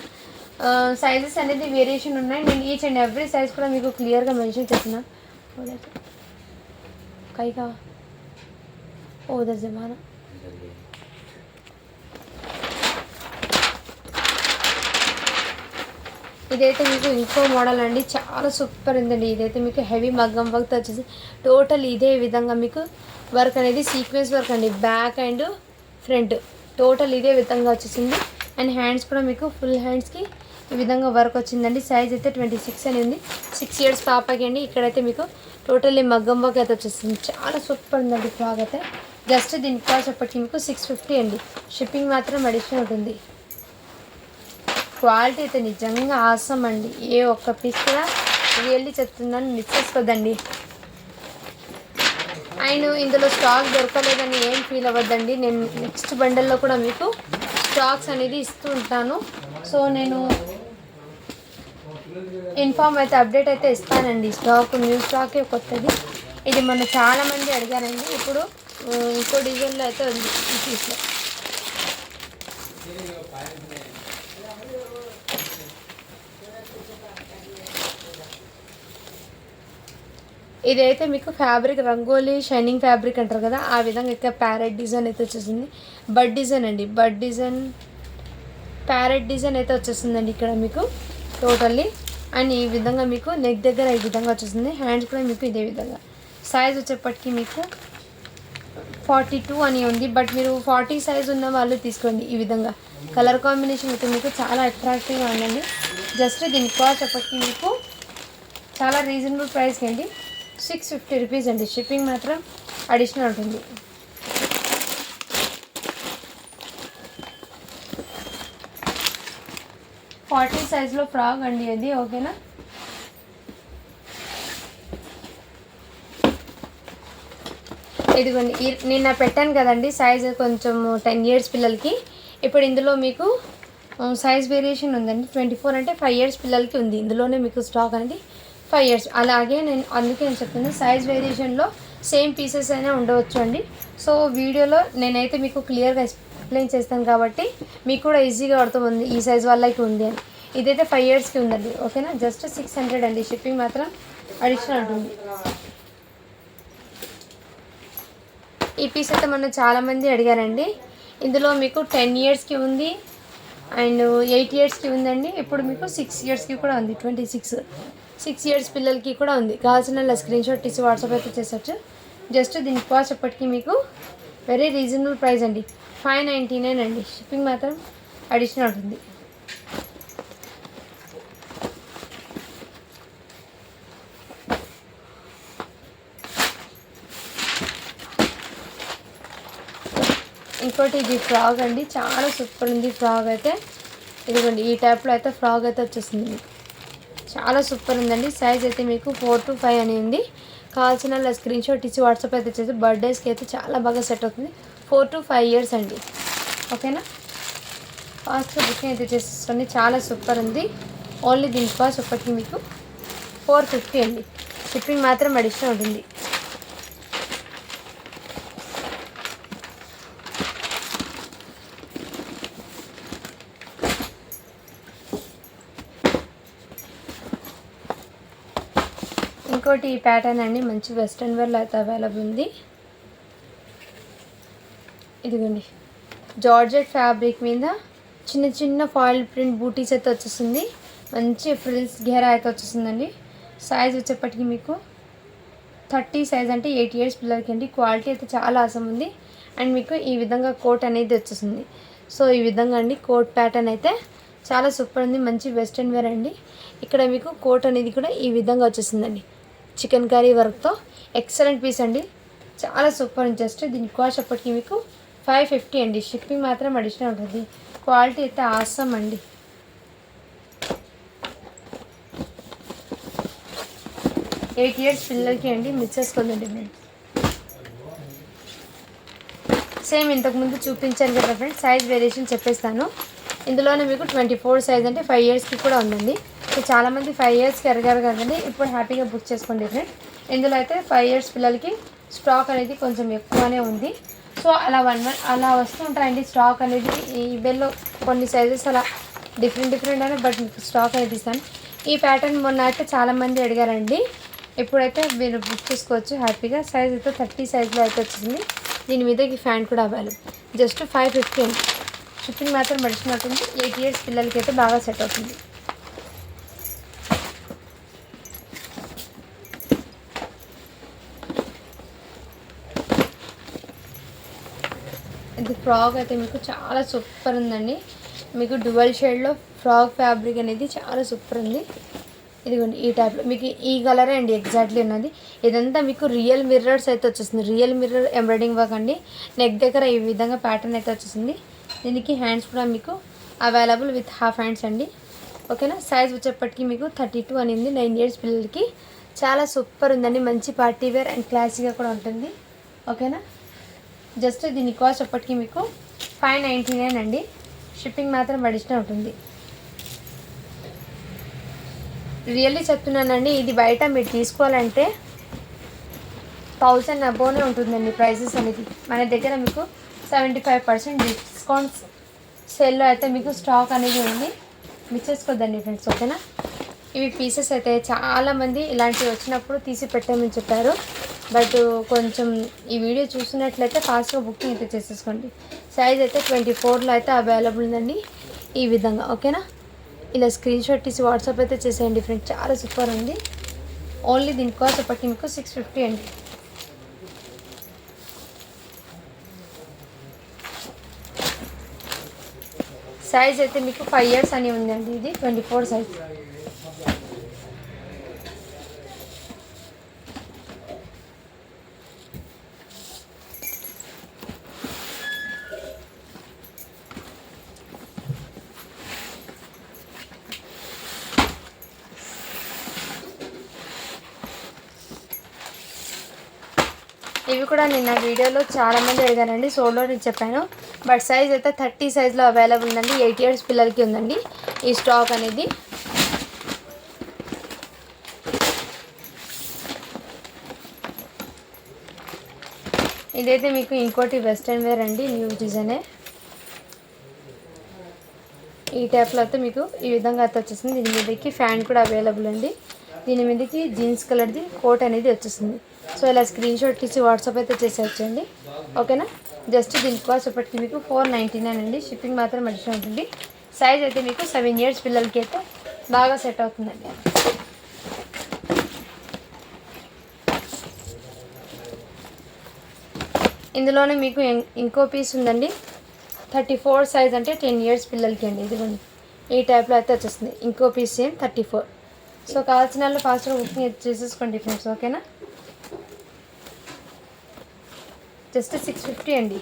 సైజెస్ అనేది వేరియేషన్ ఉన్నాయి. నేను ఈచ్ అండ్ ఎవ్రీ సైజ్ కూడా మీకు క్లియర్గా మెన్షన్ చేసిన. కైగా ఓదర్ జమానా ఇదైతే మీకు ఇంకో మోడల్ అండి. చాలా సూపర్ ఉందండి. ఇదైతే మీకు హెవీ మగ్గం వర్క్ వచ్చేసి టోటల్ ఇదే విధంగా మీకు వర్క్ అనేది సీక్వెన్స్ వర్క్ అండి. బ్యాక్ అండ్ ఫ్రంట్ టోటల్ ఇదే విధంగా వచ్చేసింది. అండ్ హ్యాండ్స్ కూడా మీకు ఫుల్ హ్యాండ్స్కి ఈ విధంగా వర్క్ వచ్చిందండి. సైజ్ అయితే 26 అని ఉంది. 6 years పాపకి అండి. ఇక్కడైతే మీకు టోటల్లీ మగ్గం వర్క్ అయితే వచ్చేసింది. చాలా సూపర్ ఉందండి ఫ్రాక్ అయితే. జస్ట్ దీని కాస్ట్ అప్పటికి మీకు 650 అండి. షిప్పింగ్ మాత్రం అడిషనల్ ఉంటుంది. క్వాలిటీ అయితే నిజంగా ఆసమ్ అండి. ఏ ఒక్క పీస్ కూడా రియల్లీ చెప్తుందని మిస్ చేసుకోదండి. అండ్ ఇందులో స్టాక్ దొరకలేదని ఏం ఫీల్ అవ్వద్దండి. నేను నెక్స్ట్ బండల్లో కూడా మీకు స్టాక్స్ అనేది ఇస్తూ ఉంటాను. సో నేను ఇన్ఫామ్ అయితే అప్డేట్ అయితే ఇస్తానండి. స్టాక్ న్యూ స్టాకే కొత్తది. ఇది మొన్న చాలామంది అడిగారండి. ఇప్పుడు ఇంకో డిజైన్లో అయితే ఉంది ఈ పీస్లో. ఇదైతే మీకు ఫ్యాబ్రిక్ రంగోలీ షైనింగ్ ఫ్యాబ్రిక్ అంటారు కదా, ఆ విధంగా ఇక్కడ ప్యారెట్ డిజైన్ అయితే వచ్చేసింది. బడ్ డిజైన్ అండి. బడ్ డిజైన్ ప్యారెట్ డిజైన్ అయితే వచ్చేస్తుందండి ఇక్కడ మీకు టోటల్లీ. అండ్ ఈ విధంగా మీకు నెక్ దగ్గర ఈ విధంగా వచ్చేస్తుంది. హ్యాండ్స్ కూడా మీకు ఇదే విధంగా. సైజ్ వచ్చేప్పటికి మీకు 42 అని ఉంది, బట్ మీరు 40 సైజ్ ఉన్న వాళ్ళు తీసుకోండి. ఈ విధంగా కలర్ కాంబినేషన్ అయితే మీకు చాలా అట్రాక్టివ్గా ఉందండి. జస్ట్ దీని కాస్ట్ వచ్చేప్పటికి మీకు చాలా రీజనబుల్ ప్రైస్కి అండి, 650 రూపీస్ అండి. షిప్పింగ్ మాత్రం అడిషనల్ ఉంటుంది. ఫార్టీ సైజ్లో ఫ్రాక్ అండి అది, ఓకేనా. ఇదిగోండి నిన్న పెట్టాను కదండి సైజ్ కొంచెం 10 years పిల్లలకి. ఇప్పుడు ఇందులో మీకు సైజ్ వేరియేషన్ ఉందండి. 24 అంటే 5 years పిల్లలకి ఉంది. ఇందులోనే మీకు స్టాక్ అనేది 5 years. అలాగే అందుకే నేను చెప్తున్నాను సైజ్ వేరియేషన్లో సేమ్ పీసెస్ అయినా ఉండవచ్చు అండి. సో వీడియోలో నేనైతే మీకు క్లియర్గా ఎక్స్ప్లెయిన్ చేస్తాను కాబట్టి మీకు కూడా ఈజీగా అర్థమవుతుంది ఈ సైజ్ వాళ్ళకి ఉంది అని. ఇదైతే 5 yearsకి ఉందండి, ఓకేనా. జస్ట్ 600 అండి. షిప్పింగ్ మాత్రం అడిషనల్ ఉంటుంది. ఈ పీస్ అయితే మొన్న చాలామంది అడిగారండి. ఇందులో మీకు 10 yearsకి ఉంది అండ్ 8 yearsకి ఉందండి. ఇప్పుడు మీకు 6 yearsకి కూడా ఉంది. 6 years పిల్లలకి కూడా ఉంది. కావాల్సిన స్క్రీన్ షాట్ తీసి వాట్సాప్ అయితే చేసచ్చు. జస్ట్ దీని కాస్ట్ ఎప్పటికీ మీకు వెరీ రీజనబుల్ ప్రైస్ అండి, 599 అండి. షిప్పింగ్ మాత్రం అడిషనల్ ఉంటుంది. ఇంకోటి ఇది ఫ్రాక్ అండి, చాలా సూపర్ ఉంది ఫ్రాక్ అయితే. ఇదిగోండి ఈ టైప్లో అయితే ఫ్రాక్ అయితే వచ్చేసింది. చాలా సూపర్ ఉందండి. సైజ్ అయితే మీకు 4 to 5 అని ఉంది. కావాల్సిన స్క్రీన్ షాట్ ఇచ్చి వాట్సాప్ అయితే చేసి బర్త్డేస్కి అయితే చాలా బాగా సెట్ అవుతుంది. 4 to 5 years అండి, ఓకేనా. ఫాస్ట్గా బుకింగ్ అయితే చేసేసుకోండి. చాలా సూపర్ ఉంది. ఓన్లీ దీని కాస్ట్ ఒకటి మీకు 450 అండి. షిప్పింగ్ మాత్రం అడిషనల్ ఉంటుంది. ఇంకోటి ఈ ప్యాటర్న్ అండి, మంచి వెస్ట్రన్ వేర్లో అయితే అవైలబుల్ ఉంది. ఇదిగోండి జార్జెట్ ఫ్యాబ్రిక్ మీద చిన్న చిన్న ఫాయిల్ ప్రింట్ బూటీస్ అయితే వచ్చేస్తుంది. మంచి ఫ్రిల్స్ గేరా అయితే వచ్చేస్తుందండి. సైజ్ వచ్చేప్పటికి మీకు 30 సైజ్ అంటే 8 years పిల్లలకి అండి. క్వాలిటీ అయితే చాలా అవసరం ఉంది. అండ్ మీకు ఈ విధంగా కోట్ అనేది వచ్చేస్తుంది. సో ఈ విధంగా అండి కోట్ ప్యాటర్న్ అయితే చాలా సూపర్ ఉంది. మంచి వెస్ట్రన్ వేర్ అండి. ఇక్కడ మీకు కోట్ అనేది కూడా ఈ విధంగా వచ్చేసిందండి, చికెన్ కర్రీ వర్క్తో. ఎక్సలెంట్ పీస్ అండి, చాలా సూపర్. జస్ట్ దీని కాస్ట్ అప్పటికి మీకు 550 అండి. షిప్పింగ్ మాత్రం అడిషనల్ ఉంటుంది. క్వాలిటీ అయితే ఆసమ్ అండి. ఎయిట్ ఇయర్స్ పిల్లలకి అండి, మిస్ చేసుకోండి ఫ్రెండ్స్. సేమ్ ఇంతకుముందు చూపించాను కదా ఫ్రెండ్స్, సైజ్ వేరియేషన్ చెప్పేస్తాను. ఇందులోనే మీకు 24 సైజ్ అంటే 5 yearsకి కూడా ఉందండి. సో చాలామంది 5 yearsకి అడిగారు కదండి, ఇప్పుడు హ్యాపీగా బుక్ చేసుకోండి ఫ్రెండ్స్. ఇందులో అయితే 5 years పిల్లలకి స్టాక్ అనేది కొంచెం ఎక్కువనే ఉంది. సో అలా అలా వస్తూ ఉంటాయండి స్టాక్ అనేది. ఈ బెల్లో కొన్ని సైజెస్ అలా డిఫరెంట్ అయినా, బట్ మీకు స్టాక్ అనేది ఇస్తాను. ఈ ప్యాటర్న్ మొన్న అయితే చాలామంది అడిగారండి. ఇప్పుడైతే మీరు బుక్ చేసుకోవచ్చు హ్యాపీగా. సైజ్ అయితే 30 సైజ్లో అయితే వచ్చింది. దీని మీద ఈ ఫ్యాన్ కూడా అవైలబుల్. జస్ట్ 550 అండి. షిప్పింగ్ మాత్రం అడిషనల్ అవుతుంది. 8 years పిల్లలకి అయితే బాగా సెట్ అవుతుంది. ఇది ఫ్రాక్ అయితే మీకు చాలా సూపర్ ఉందండి. మీకు డ్యువల్ షేడ్లో ఫ్రాక్ ఫ్యాబ్రిక్ అనేది చాలా సూపర్ ఉంది. ఇదిగోండి ఈ టైప్లో మీకు ఈ కలరే అండి ఎగ్జాక్ట్లీ ఉన్నది. ఇదంతా మీకు రియల్ మిర్రర్స్ అయితే వచ్చేస్తుంది. రియల్ మిర్రర్ ఎంబ్రాయిడింగ్ వర్క్ అండి. నెక్ దగ్గర ఈ విధంగా ప్యాటర్న్ అయితే వచ్చేసింది. దీనికి హ్యాండ్స్ కూడా మీకు అవైలబుల్ విత్ హాఫ్ హ్యాండ్స్ అండి, ఓకేనా. సైజ్ వచ్చేప్పటికి మీకు 32 అని ఉంది. 9 years పిల్లలకి చాలా సూపర్ ఉందండి. మంచి పార్టీ వేర్ అండ్ క్లాసీగా కూడా ఉంటుంది, ఓకేనా. జస్ట్ దీని కాస్ట్ అప్పటికి మీకు 599 అండి. షిప్పింగ్ మాత్రం అడిషనల్ ఉంటుంది. రియల్లీ చెప్తున్నానండి, ఇది బయట మీరు తీసుకోవాలంటే 1000 అబోనే ఉంటుందండి ప్రైసెస్ అనేది. మన దగ్గర మీకు 75% డిస్కౌంట్స్ సేల్లో అయితే మీకు స్టాక్ అనేది ఉంది. మిస్ చేసుకోద్దండి ఫ్రెండ్స్, ఓకేనా. ఇవి పీసెస్ అయితే చాలామంది ఇలాంటివి వచ్చినప్పుడు తీసి పెట్టామని చెప్పారు. బట్ కొంచెం ఈ వీడియో చూసినట్లయితే ఫాస్ట్గా బుకింగ్ అయితే చేసేసుకోండి. సైజ్ అయితే 24లో అయితే అవైలబుల్ ఉందండి. ఈ విధంగా ఓకేనా. ఇలా స్క్రీన్ షాట్ తీసి వాట్సాప్ అయితే చేసేయండి ఫ్రెండ్స్, చాలా సూపర్ ఉంది. ఓన్లీ దీని కాస్ట్ అప్పటికి మీకు 650 అండి. సైజ్ అయితే మీకు 5 years అని ఉందండి. ఇది 24 సైజ్. ఇవి కూడా నిన్న వీడియోలో చాలామంది అడిగారండి, సోలో నేను చెప్పాను. బట్ సైజ్ అయితే 30 సైజ్లో అవైలబుల్ ఉందండి. 8 years పిల్లలకి ఉందండి ఈ స్టాక్ అనేది. ఇదైతే మీకు ఇంకోటి వెస్ట్రన్ వేర్ అండి, న్యూ డిజైనే. ఈ టైప్లో అయితే మీకు ఈ విధంగా అయితే వచ్చేసింది. దీని మీదకి ఫ్యాన్ కూడా అవైలబుల్ అండి. దీని మీదకి జీన్స్ కలర్ది కోట్ అనేది వచ్చేసింది. సో ఇలా స్క్రీన్ షాట్ తీసి వాట్సాప్ అయితే చేసేయచ్చండి ఓకేనా. జస్ట్ దీని కాస్ట్ ఇప్పటికి మీకు 499 అండి. షిప్పింగ్ మాత్రం అడిషనల్ ఉంటుంది. సైజ్ అయితే మీకు 7 years పిల్లలకి అయితే బాగా సెట్ అవుతుందండి. ఇందులోనే మీకు ఇంకో పీస్ ఉందండి. 34 సైజ్ అంటే 10 years పిల్లలకి అండి. ఇదిగోండి ఈ టైప్లో అయితే వచ్చేస్తుంది. ఇంకో పీస్ సేమ్ 34. సో కావాల్సిన వాళ్ళు ఫాస్ట్గా బుకింగ్ చేసేసుకోండి ఫ్రెండ్స్ ఓకేనా. జస్ట్ 650 అండి.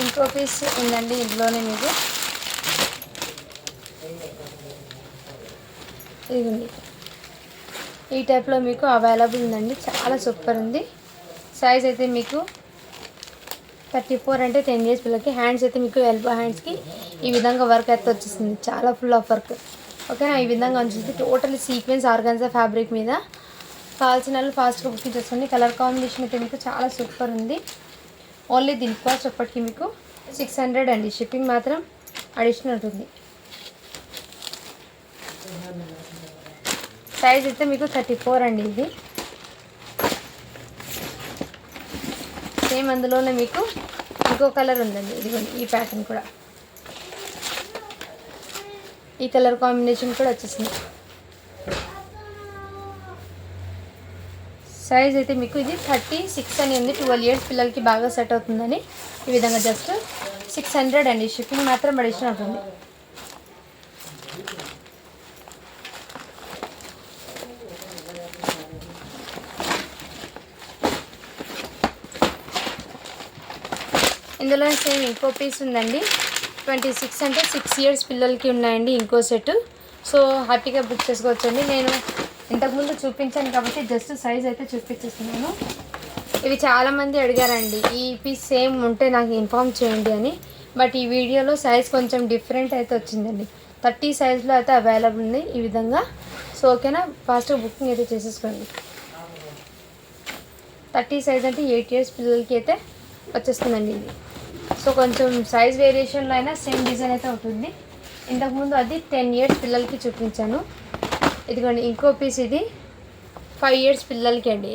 ఇంకో పీస్ ఉందండి ఇందులోనే మీకు. ఇదిగోండి ఈ టైప్లో మీకు అవైలబుల్ ఉందండి, చాలా సూపర్ ఉంది. సైజ్ అయితే మీకు 34 అంటే 10 years పిల్లలకి. హ్యాండ్స్ అయితే మీకు ఎల్బో హ్యాండ్స్కి ఈ విధంగా వర్క్ అయితే వచ్చేసింది, చాలా ఫుల్ ఆఫ్ వర్క్ ఓకేనా. ఈ విధంగా వచ్చేసి టోటల్ సీక్వెన్స్ ఆర్గాన్జా ఫ్యాబ్రిక్ మీద. కావాల్సిన వాళ్ళు ఫాస్ట్గా బుకింగ్ చేసుకోండి. కలర్ కాంబినేషన్ అయితే మీకు చాలా సూపర్ ఉంది. ఓన్లీ దీని కాస్ట్ అప్పటికి మీకు 600 అండి. షిప్పింగ్ మాత్రం అడిషనల్ ఉంటుంది. సైజ్ అయితే మీకు 34 అండి. ఇది సేమ్ అందులోనే మీకు ఇంకో కలర్ ఉందండి. ఇదిగోండి ఈ ప్యాటర్న్ కూడా, ఈ కలర్ కాంబినేషన్ కూడా వచ్చేసింది. సైజ్ అయితే మీకు ఇది 36 అని ఉంది. 12 years పిల్లలకి బాగా సెట్ అవుతుందని ఈ విధంగా జస్ట్ 600 అండి. షిప్పింగ్ మాత్రం అడిషనల్ ఉంటుంది. ఇందులో సేమ్ ఇంకో పీస్ ఉందండి. 26 అంటే 6 years పిల్లలకి ఉన్నాయండి ఇంకో సెట్. సో హ్యాపీగా బుక్ చేసుకోవచ్చండి. నేను ఇంతకుముందు చూపించాను కాబట్టి జస్ట్ సైజ్ అయితే చూపించేస్తున్నాను. ఇవి చాలామంది అడిగారండి, ఈ పీస్ సేమ్ ఉంటే నాకు ఇన్ఫామ్ చేయండి అని. బట్ ఈ వీడియోలో సైజ్ కొంచెం డిఫరెంట్ అయితే వచ్చిందండి. 30 సైజ్లో అయితే అవైలబుల్ ఉంది ఈ విధంగా. సో ఓకేనా, ఫాస్ట్గా బుకింగ్ అయితే చేసేసుకోండి. 30 సైజ్ అంటే 8 years పిల్లలకి అయితే వచ్చేస్తుందండి ఇది. సో కొంచెం సైజ్ వేరియేషన్లో అయినా సేమ్ డిజైన్ అయితే ఉంటుంది. ఇంతకుముందు అది 10 years పిల్లలకి చూపించాను. ఇదిగోండి ఇంకో పీస్, ఇది 5 years పిల్లలకి అండి.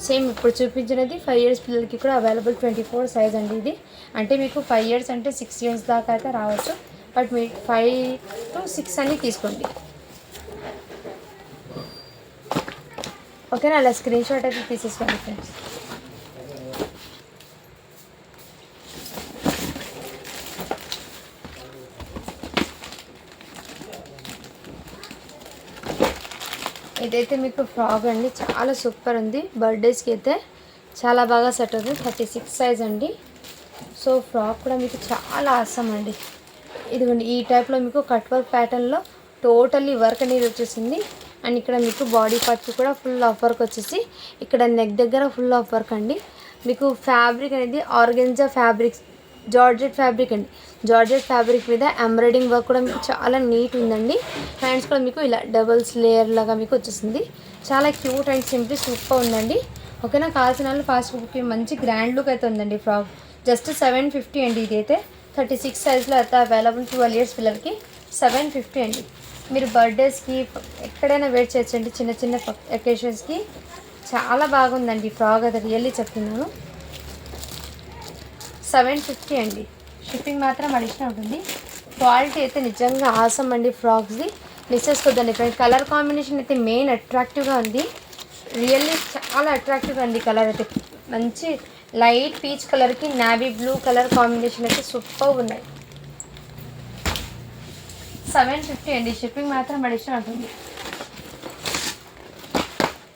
సేమ్ ఇప్పుడు చూపించినది 5 years పిల్లలకి కూడా అవైలబుల్. 24 సైజ్ అండి ఇది. అంటే మీకు 5 years అంటే 6 years దాకా అయితే రావచ్చు. బట్ మీరు 5 to 6 అని తీసుకోండి ఓకేనా. అలా స్క్రీన్ షాట్ అయితే తీసేసుకోండి ఫ్రెండ్స్. ఇదైతే మీకు ఫ్రాక్ అండి, చాలా సూపర్ ఉంది. బర్త్డేస్కి అయితే చాలా బాగా సెట్ అవుతుంది. 36 సైజ్ అండి. సో ఫ్రాక్ కూడా మీకు చాలా ఆసమ్ అండి. ఇదిగోండి ఈ టైప్లో మీకు కట్ వర్క్ ప్యాటర్న్లో టోటల్లీ వర్క్ అనేది వచ్చేసింది. అండ్ ఇక్కడ మీకు బాడీ పార్ట్కి కూడా ఫుల్ ఆఫ్ వర్క్ వచ్చేసి ఇక్కడ నెక్ దగ్గర ఫుల్ ఆఫ్ వర్క్ అండి. మీకు ఫ్యాబ్రిక్ అనేది ఆర్గెన్జా ఫ్యాబ్రిక్స్, జార్జెట్ ఫ్యాబ్రిక్ అండి. జార్జెట్ ఫ్యాబ్రిక్ మీద ఎంబ్రాయిడింగ్ వర్క్ కూడా మీకు చాలా నీట్ ఉందండి. హ్యాండ్స్ కూడా మీకు ఇలా డబుల్స్ లేయర్ లాగా మీకు వచ్చేసింది. చాలా క్యూట్ అండ్ సింపుల్ సూపర్ ఉందండి ఓకేనా. కావాల్సిన వాళ్ళు ఫాస్ట్ బుక్. మంచి గ్రాండ్ లుక్ అయితే ఉందండి ఫ్రాక్. జస్ట్ 750 అండి. ఇది అయితే 36 సైజ్లో అయితే అవైలబుల్ 12 ఇయర్స్ పిల్లలకి 750 అండి. మీరు బర్త్డేస్కి ఎక్కడైనా వేర్ చేయొచ్చండి, చిన్న చిన్న అకేషన్స్కి. చాలా బాగుందండి ఫ్రాక్ అయితే, రియల్లీ చెప్తున్నాను. 750 అండి. షిప్పింగ్ మాత్రం అడిషనల్ ఉంటుంది. క్వాలిటీ అయితే నిజంగా ఆసమ్ అండి ఫ్రాక్స్ది. మిస్ చేసుకోవద్దండి ఫ్రెండ్స్. కలర్ కాంబినేషన్ అయితే మెయిన్ అట్రాక్టివ్గా ఉంది, రియల్లీ చాలా అట్రాక్టివ్గా ఉంది. కలర్ అయితే మంచి లైట్ పీచ్ కలర్కి నావీ బ్లూ కలర్ కాంబినేషన్ అయితే సూపర్ ఉన్నాయి. 750 అండి. షిప్పింగ్ మాత్రం అడిషనల్ ఉంటుంది.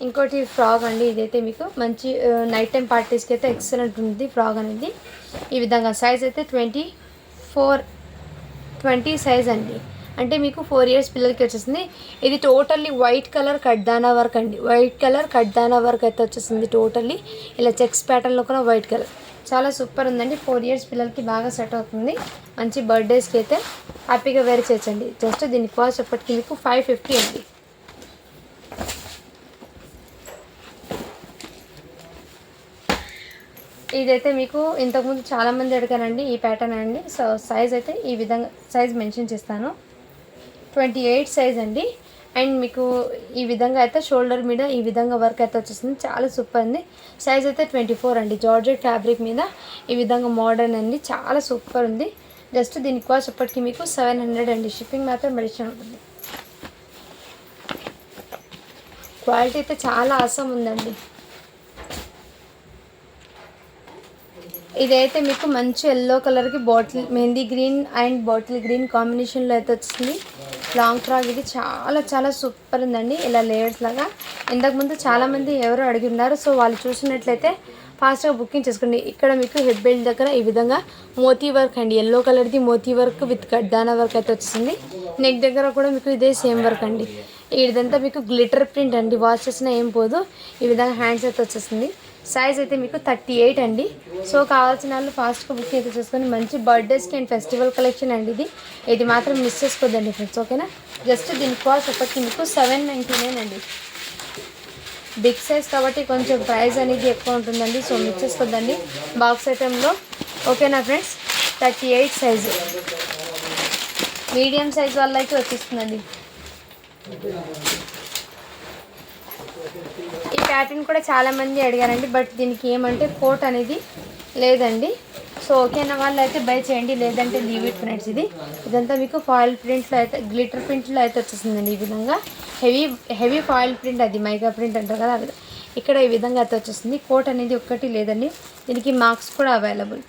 ఇంకోటి ఫ్రాక్ అండి. ఇదైతే మీకు మంచి నైట్ టైం పార్టీస్కి అయితే ఎక్సలెంట్ ఉంది ఫ్రాక్ అనేది. ఈ విధంగా సైజ్ అయితే 20 సైజ్ అండి. అంటే మీకు 4 ఇయర్స్ పిల్లలకి వచ్చేసింది. ఇది టోటల్లీ వైట్ కలర్ కడ్దానా వర్క్ అండి. వైట్ కలర్ కడ్దానా వర్క్ అయితే వచ్చేసింది టోటల్లీ. ఇలా చెక్స్ ప్యాటర్న్లో కూడా వైట్ కలర్ చాలా సూపర్ ఉందండి. 4 ఇయర్స్ పిల్లలకి బాగా సెట్ అవుతుంది. మంచి బర్త్డేస్కి అయితే హ్యాపీగా వేర్ చేయొచ్చండి. జస్ట్ దీని కాస్ట్ ఎప్పటికీ మీకు 550 అండి. ఇదైతే మీకు ఇంతకుముందు చాలామంది అడిగారండి ఈ ప్యాటర్న్ అండి. సో సైజ్ అయితే ఈ విధంగా సైజ్ మెన్షన్ చేస్తాను. 28 సైజ్ అండి. అండ్ మీకు ఈ విధంగా అయితే షోల్డర్ మీద ఈ విధంగా వర్క్ అయితే వచ్చేస్తుంది. చాలా సూపర్ ఉంది. సైజ్ అయితే 24 అండి. జార్జెట్ ఫ్యాబ్రిక్ మీద ఈ విధంగా మోడర్న్ అండి, చాలా సూపర్ ఉంది. జస్ట్ దీని కాస్ట్ ఇప్పటికీ మీకు 700 అండి. షిప్పింగ్ మాత్రం మెడిషన్ ఉంటుంది. క్వాలిటీ అయితే చాలా ఆసం ఉందండి. ఇదైతే మీకు మంచి ఎల్లో కలర్కి bottle mehndi green and bottle green కాంబినేషన్లో అయితే వచ్చింది. లాంగ్ ఫ్రాక్ ఇది చాలా చాలా సూపర్ ఉందండి. ఇలా లేయర్స్ లాగా ఇంతకుముందు చాలామంది ఎవరు అడిగి ఉన్నారు. సో వాళ్ళు చూసినట్లయితే ఫాస్ట్గా బుకింగ్ చేసుకోండి. ఇక్కడ మీకు హెడ్ బెల్ట్ దగ్గర ఈ విధంగా మోతీ వర్క్ అండి, ఎల్లో కలర్ది మోతీ వర్క్ విత్ కడ్దానా వర్క్ అయితే వచ్చింది. నెక్ దగ్గర కూడా మీకు ఇదే సేమ్ వర్క్ అండి. ఇదంతా మీకు గ్లిటర్ ప్రింట్ అండి, వాష్ చేసినా ఏం పోదు. ఈ విధంగా హ్యాండ్స్ అయితే వచ్చేసింది. సైజ్ అయితే మీకు 38 అండి. సో కావాల్సిన వాళ్ళు ఫాస్ట్గా బుక్ అయితే చేసుకొని మంచి బర్త్డేస్కి అండ్ ఫెస్టివల్ కలెక్షన్ అండి ఇది మాత్రం మిస్ చేసుకోవద్దండి ఫ్రెండ్స్, ఓకేనా. జస్ట్ దీని కాస్ట్ ఒకటి మీకు 799 అండి. బిగ్ సైజ్ కాబట్టి కొంచెం ప్రైస్ అనేది ఎక్కువ ఉంటుందండి. సో మిస్ చేసుకోవద్దండి బాక్స్ ఐటెంలో, ఓకేనా ఫ్రెండ్స్. 38 సైజు మీడియం సైజ్ వల్ల అయితే వచ్చేస్తుందండి. ఈ ప్యాటర్న్ కూడా చాలామంది అడిగారండి, బట్ దీనికి ఏమంటే కోట్ అనేది లేదండి. సో ఓకేనా వాళ్ళు అయితే బై చేయండి, లేదంటే లీవ్ ఇట్ ఫ్రెండ్స్. ఇదంతా మీకు ఫాయిల్ ప్రింట్లో అయితే గ్లిటర్ ప్రింట్లో అయితే వచ్చేసిందండి. ఈ విధంగా హెవీ ఫాయిల్ ప్రింట్, అది మైకా ప్రింట్ అంటారు కదా, అది ఇక్కడ ఈ విధంగా అయితే వచ్చేసింది. కోట్ అనేది ఒక్కటి లేదండి. దీనికి మార్క్స్ కూడా అవైలబుల్.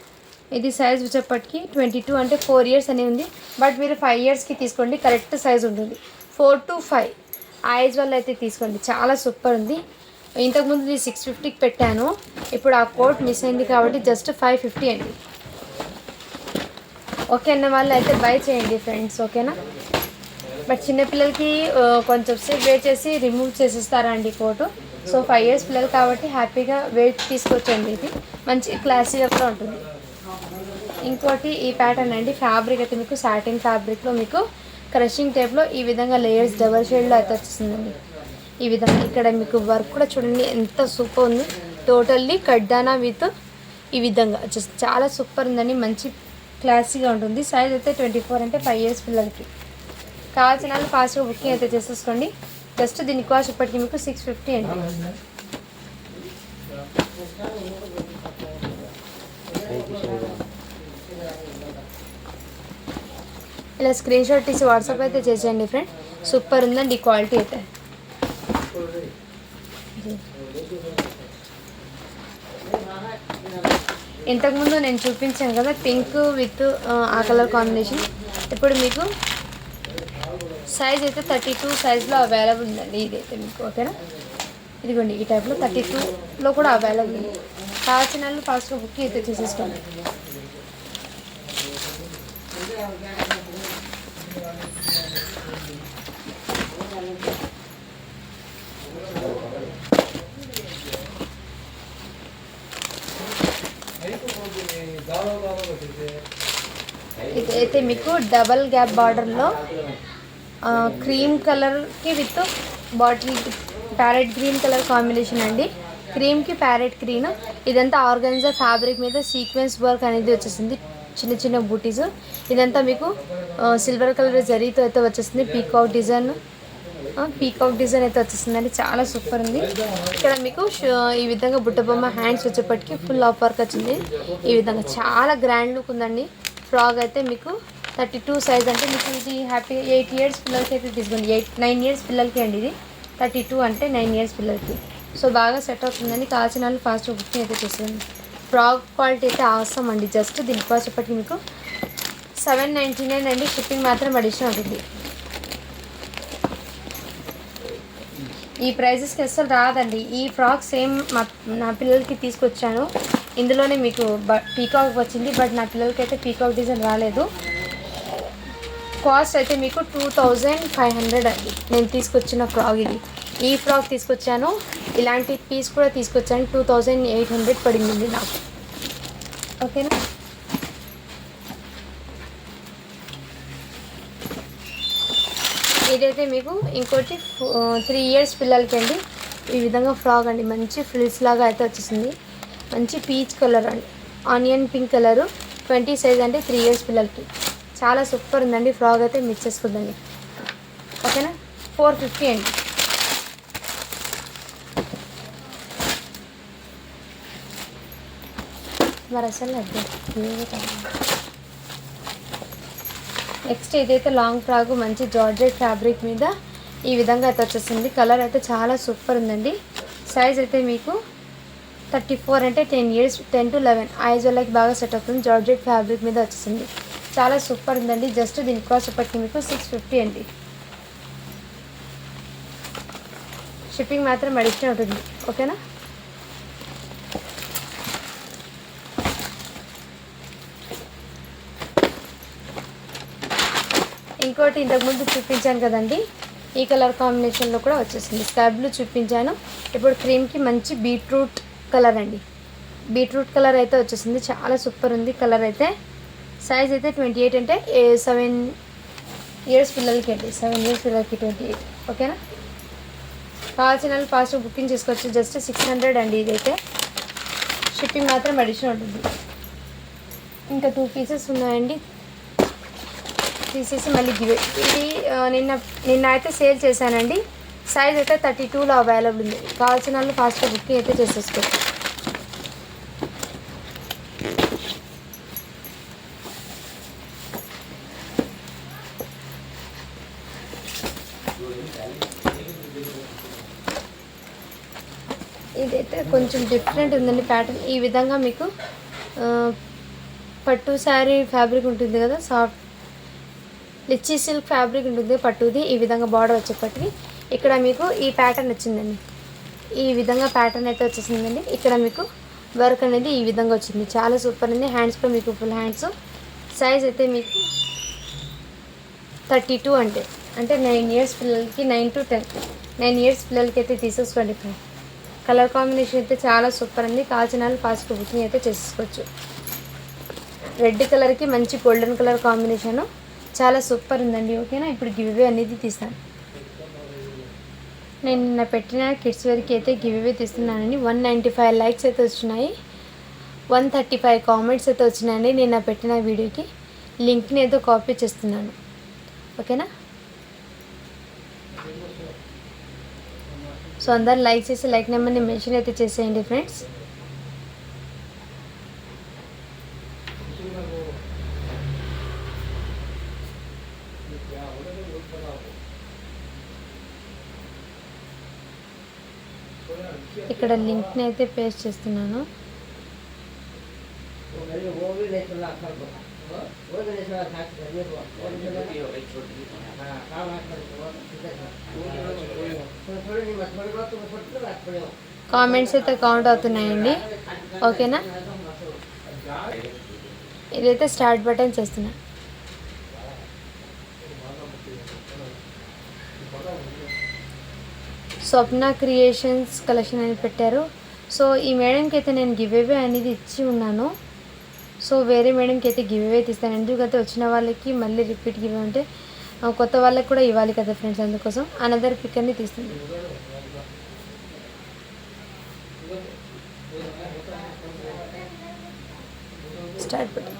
ఇది సైజ్ వచ్చేప్పటికి 22 అంటే 4 ఇయర్స్ అని ఉంది. బట్ మీరు 5 ఇయర్స్కి తీసుకోండి, కరెక్ట్ సైజ్ ఉంటుంది. 4 to 5 ఆ ఏజ్ వల్ల అయితే తీసుకోండి, చాలా సూపర్ ఉంది. ఇంతకుముందు ఇది 650కి పెట్టాను, ఇప్పుడు ఆ కోట్ మిస్ అయింది కాబట్టి జస్ట్ 550 అండి. ఓకే అన్న వాళ్ళు అయితే బై చేయండి ఫ్రెండ్స్, ఓకేనా. బట్ చిన్నపిల్లలకి కొంచెం సేపు వెయిట్ చేసి రిమూవ్ చేసేస్తారా అండి కోటు. సో 5 ఇయర్స్ పిల్లలు కాబట్టి హ్యాపీగా వెయిట్ తీసుకొచ్చండి. ఇది మంచి క్లాసీగా కూడా ఉంటుంది. ఇంకోటి ఈ ప్యాటర్న్ అండి, ఫ్యాబ్రిక్ అయితే మీకు సాటిన్ ఫ్యాబ్రిక్లో మీకు క్రషింగ్ టైప్లో ఈ విధంగా లేయర్స్ డబల్ షేడ్లో అయితే వచ్చేసిందండి. ఈ విధంగా ఇక్కడ మీకు వర్క్ కూడా చూడండి ఎంత సూపర్ ఉంది. టోటల్లీ కడ్డానా విత్ ఈ విధంగా వచ్చేసి చాలా సూపర్ ఉందండి, మంచి క్లాసీగా ఉంటుంది. సైజ్ అయితే 24 అంటే 5 ఇయర్స్ పిల్లలకి. కావాల్సిన వాళ్ళు ఫాస్ట్గా బుకింగ్ అయితే చేసేసుకోండి. జస్ట్ దీని కాస్ట్ ఇప్పటికీ మీకు 650 అండి. ఇలా స్క్రీన్ షాట్ తీసి వాట్సాప్ అయితే చేసేయండి ఫ్రెండ్, సూపర్ ఉందండి క్వాలిటీ అయితే. ఇంతకుముందు నేను చూపించాను కదా పింక్ విత్ ఆ కలర్ కాంబినేషన్, ఇప్పుడు మీకు సైజ్ అయితే 32 సైజ్లో అవైలబుల్ ఉందండి. ఇదైతే మీకు ఓకేనా. ఇదిగోండి ఈ టైప్లో 32లో కూడా అవైలబుల్ ఉంది. కావాల్సిన వాళ్ళు ఫాస్ట్గా బుకింగ్ అయితే చేసేసుకోండి. ఇదైతే మీకు డబల్ గ్యాప్ బార్డర్లో క్రీమ్ కలర్కి with bottle parrot green colour combination అండి. క్రీమ్కి ప్యారెట్ గ్రీన్. ఇదంతా ఆర్గాన్జా ఫ్యాబ్రిక్ మీద సీక్వెన్స్ వర్క్ అనేది వచ్చేసింది, చిన్న చిన్న బూటీస్. ఇదంతా మీకు సిల్వర్ కలర్ జరీతో అయితే వచ్చేసింది. పీకాక్ డిజైన్ అయితే వచ్చేసిందండి, చాలా సూపర్ ఉంది. ఇక్కడ మీకు ఈ విధంగా బుట్ట బొమ్మ హ్యాండ్స్ వచ్చేప్పటికి ఫుల్ ఆఫ్ వర్క్ వచ్చింది. ఈ విధంగా చాలా గ్రాండ్ లుక్ ఉందండి. ఫ్రాక్ అయితే మీకు 32 సైజ్, అంటే మీకు ఇది హ్యాపీ 8 ఇయర్స్ పిల్లలకి అయితే తీసుకోండి. 9 ఇయర్స్ పిల్లలకి అండి ఇది. 32 అంటే 9 ఇయర్స్ పిల్లలకి. సో బాగా సెట్ అవుతుందండి. కావాల్సిన వాళ్ళు ఫాస్ట్ బుకింగ్ అయితే చేస్తుంది. ఫ్రాక్ క్వాలిటీ అయితే అవసరం అండి. జస్ట్ దీని కాస్ట్ చెప్పటికి మీకు 799 అండి. షిప్పింగ్ మాత్రం అడిషనల్ ఉంటుంది. ఈ ప్రైజెస్కి అస్సలు రాదండి. ఈ ఫ్రాక్ సేమ్ నా పిల్లలకి తీసుకొచ్చాను. ఇందులోనే మీకు పీకాక్ వచ్చింది, బట్ నా పిల్లలకి అయితే పీకాక్ డిజైన్ రాలేదు. కాస్ట్ అయితే మీకు 2500 అండి. నేను తీసుకొచ్చిన ఫ్రాక్ ఇది. ఈ ఫ్రాక్ తీసుకొచ్చాను, ఇలాంటి పీస్ కూడా తీసుకొచ్చాను. 2800 పడింది నాకు. ఓకేనా. ఇదైతే మీకు ఇంకోటి 3 ఇయర్స్ పిల్లలకి అండి. ఈ విధంగా ఫ్రాక్ అండి, మంచి ఫ్రిల్స్ లాగా అయితే వచ్చేసింది. మంచి పీచ్ కలర్ అండి, ఆనియన్ పింక్ కలరు. 20 సైజ్ అంటే 3 ఇయర్స్ పిల్లలకి. చాలా సూపర్ ఉందండి. ఫ్రాక్ అయితే మిక్స్ చేసుకుందండి. ఓకేనా. 450 అండి. మరి అసలు నెక్స్ట్ ఇదైతే లాంగ్ ఫ్రాక్, మంచి జార్జెట్ ఫ్యాబ్రిక్ మీద ఈ విధంగా అయితే వచ్చేసింది. కలర్ అయితే చాలా సూపర్ ఉందండి. సైజ్ అయితే మీకు 34 అంటే 10 ఇయర్స్ 10 to 11 ఐజ్ వాళ్ళకి బాగా సెట్ అవుతుంది. జార్జెట్ ఫ్యాబ్రిక్ మీద వచ్చేసింది. చాలా సూపర్ ఉందండి. జస్ట్ దీని కాస్ట్ పట్టి మీకు 650 అండి. షిప్పింగ్ మాత్రం అడిషనల్ ఉంటుంది. ఓకేనా. ఇంకోటి ఇంతకుముందు చూపించాను కదండి, ఈ కలర్ కాంబినేషన్లో కూడా వచ్చేసింది. స్కై బ్లూ చూపించాను, ఇప్పుడు క్రీమ్కి మంచి బీట్రూట్ కలర్ అండి. బీట్రూట్ కలర్ అయితే వచ్చేసింది. చాలా సూపర్ ఉంది కలర్ అయితే. సైజ్ అయితే 28 అంటే 7 ఇయర్స్ పిల్లలకి అండి. 7 ఇయర్స్ పిల్లలకి 28. ఓకేనా. కావాల్సిన వాళ్ళు ఫాస్ట్ బుకింగ్ చేసుకోవచ్చు. జస్ట్ 600 అండి ఇదైతే. షిప్పింగ్ మాత్రం అడిషనల్ ఉంటుంది. ఇంకా 2 పీసెస్ ఉన్నాయండి, తీసేసి మళ్ళీ గివే. ఇది నిన్న అయితే సేల్ చేశానండి. సైజ్ అయితే 32లో అవైలబుల్ ఉంది. కావాల్సిన వాళ్ళు ఫాస్ట్గా బుకింగ్ అయితే చేసేసుకోవచ్చు. ఇదైతే కొంచెం డిఫరెంట్ ఉందండి ప్యాటర్న్. ఈ విధంగా మీకు పట్టు శారీ ఫ్యాబ్రిక్ ఉంటుంది కదా, సాఫ్ట్ లిచ్చీ సిల్క్ ఫ్యాబ్రిక్ ఉంటుంది పట్టుది. ఈ విధంగా బార్డర్ వచ్చేప్పటికి ఇక్కడ మీకు ఈ ప్యాటర్న్ వచ్చిందండి. ఈ విధంగా ప్యాటర్న్ అయితే వచ్చేసిందండి. ఇక్కడ మీకు వర్క్ అనేది ఈ విధంగా వచ్చింది. చాలా సూపర్ ఉంది. హ్యాండ్స్ కూడా మీకు ఫుల్ హ్యాండ్స్. సైజ్ అయితే మీకు 32 అంటే 9 ఇయర్స్ పిల్లలకి, 9 to 10 9 ఇయర్స్ పిల్లలకి అయితే తీసేసుకోండి. కలర్ కాంబినేషన్ అయితే చాలా సూపర్ ఉంది. కావాల్సిన వాళ్ళు ఫాస్ట్ బుకింగ్ అయితే చేసేసుకోవచ్చు. రెడ్ కలర్కి మంచి గోల్డెన్ కలర్ కాంబినేషను చాలా సూపర్ ఉందండి. ఓకేనా. ఇప్పుడు గివ్వే అనేది తీస్తాను. నేను నిన్న పెట్టిన కిడ్స్ వేర్కి అయితే గివ్వే తీస్తున్నానండి. 195 లైక్స్ అయితే వచ్చినాయి, 135 కామెంట్స్ అయితే వచ్చినాయండి. నిన్న పెట్టిన వీడియోకి లింక్ని ఏదో కాపీ చేస్తున్నాను. ఓకేనా. సో అందరు లైక్ చేసి లైక్ నెంబర్ని మెన్షన్ అయితే చేసేయండి ఫ్రెండ్స్. ఇక్కడ లింక్ని అయితే పేస్ట్ చేస్తున్నాను. కామెంట్స్ అయితే కౌంట్ అవుతున్నాయండి. ఓకేనా. ఇదైతే స్టార్ట్ బటన్ చేస్తున్నా. స్వప్న క్రియేషన్స్ కలెక్షన్ అని పెట్టారు. సో ఈ మేడంకి అయితే నేను గివ్ అవే అనేది ఇచ్చి ఉన్నాను. సో వేరే మేడంకి అయితే గివ్ అవే తీస్తాను. ఎందుకంటే వచ్చిన వాళ్ళకి మళ్ళీ రిపీట్ గివ్ అంటే కొత్త వాళ్ళకి కూడా ఇవ్వాలి కదా ఫ్రెండ్స్, అందుకోసం అనదర్ పిక్ అని తీస్తుంది. Start button.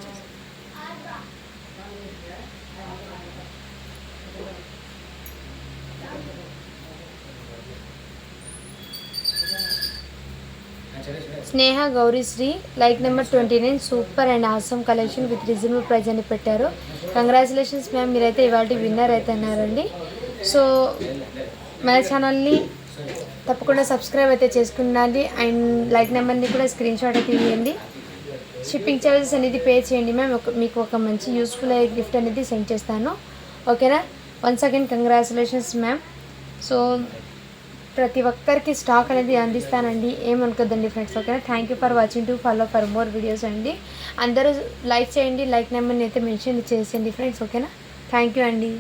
Sneha Gaurishri like number 29 super and awesome collection with reasonable price అని పెట్టారు. కంగ్రాచులేషన్స్ మ్యామ్, మీరైతే ఇవాళ విన్నర్ అయితే అన్నారండి. సో మన ఛానల్ని తప్పకుండా సబ్స్క్రైబ్ అయితే చేసుకున్నాండి. అండ్ లైక్ నెంబర్ని కూడా స్క్రీన్ షాట్ అయితే తీయండి. షిప్పింగ్ ఛార్జెస్ అనేది పే చేయండి మ్యామ్. మీకు ఒక మంచి యూస్ఫుల్ అయ్యే గిఫ్ట్ అనేది సెండ్ చేస్తాను. ఓకేనా? Once again congratulations ma'am. So ప్రతి ఒక్కరికి స్టాక్ అనేది అందిస్తానండి, ఏమనుకోద్దండి ఫ్రెండ్స్. ఓకేనా? Thank you for watching to follow for more videos అండి. అందరూ లైక్ చేయండి, లైక్ నెంబర్ని అయితే మెన్షన్ చేసేయండి ఫ్రెండ్స్. ఓకేనా? థ్యాంక్ యూ అండి.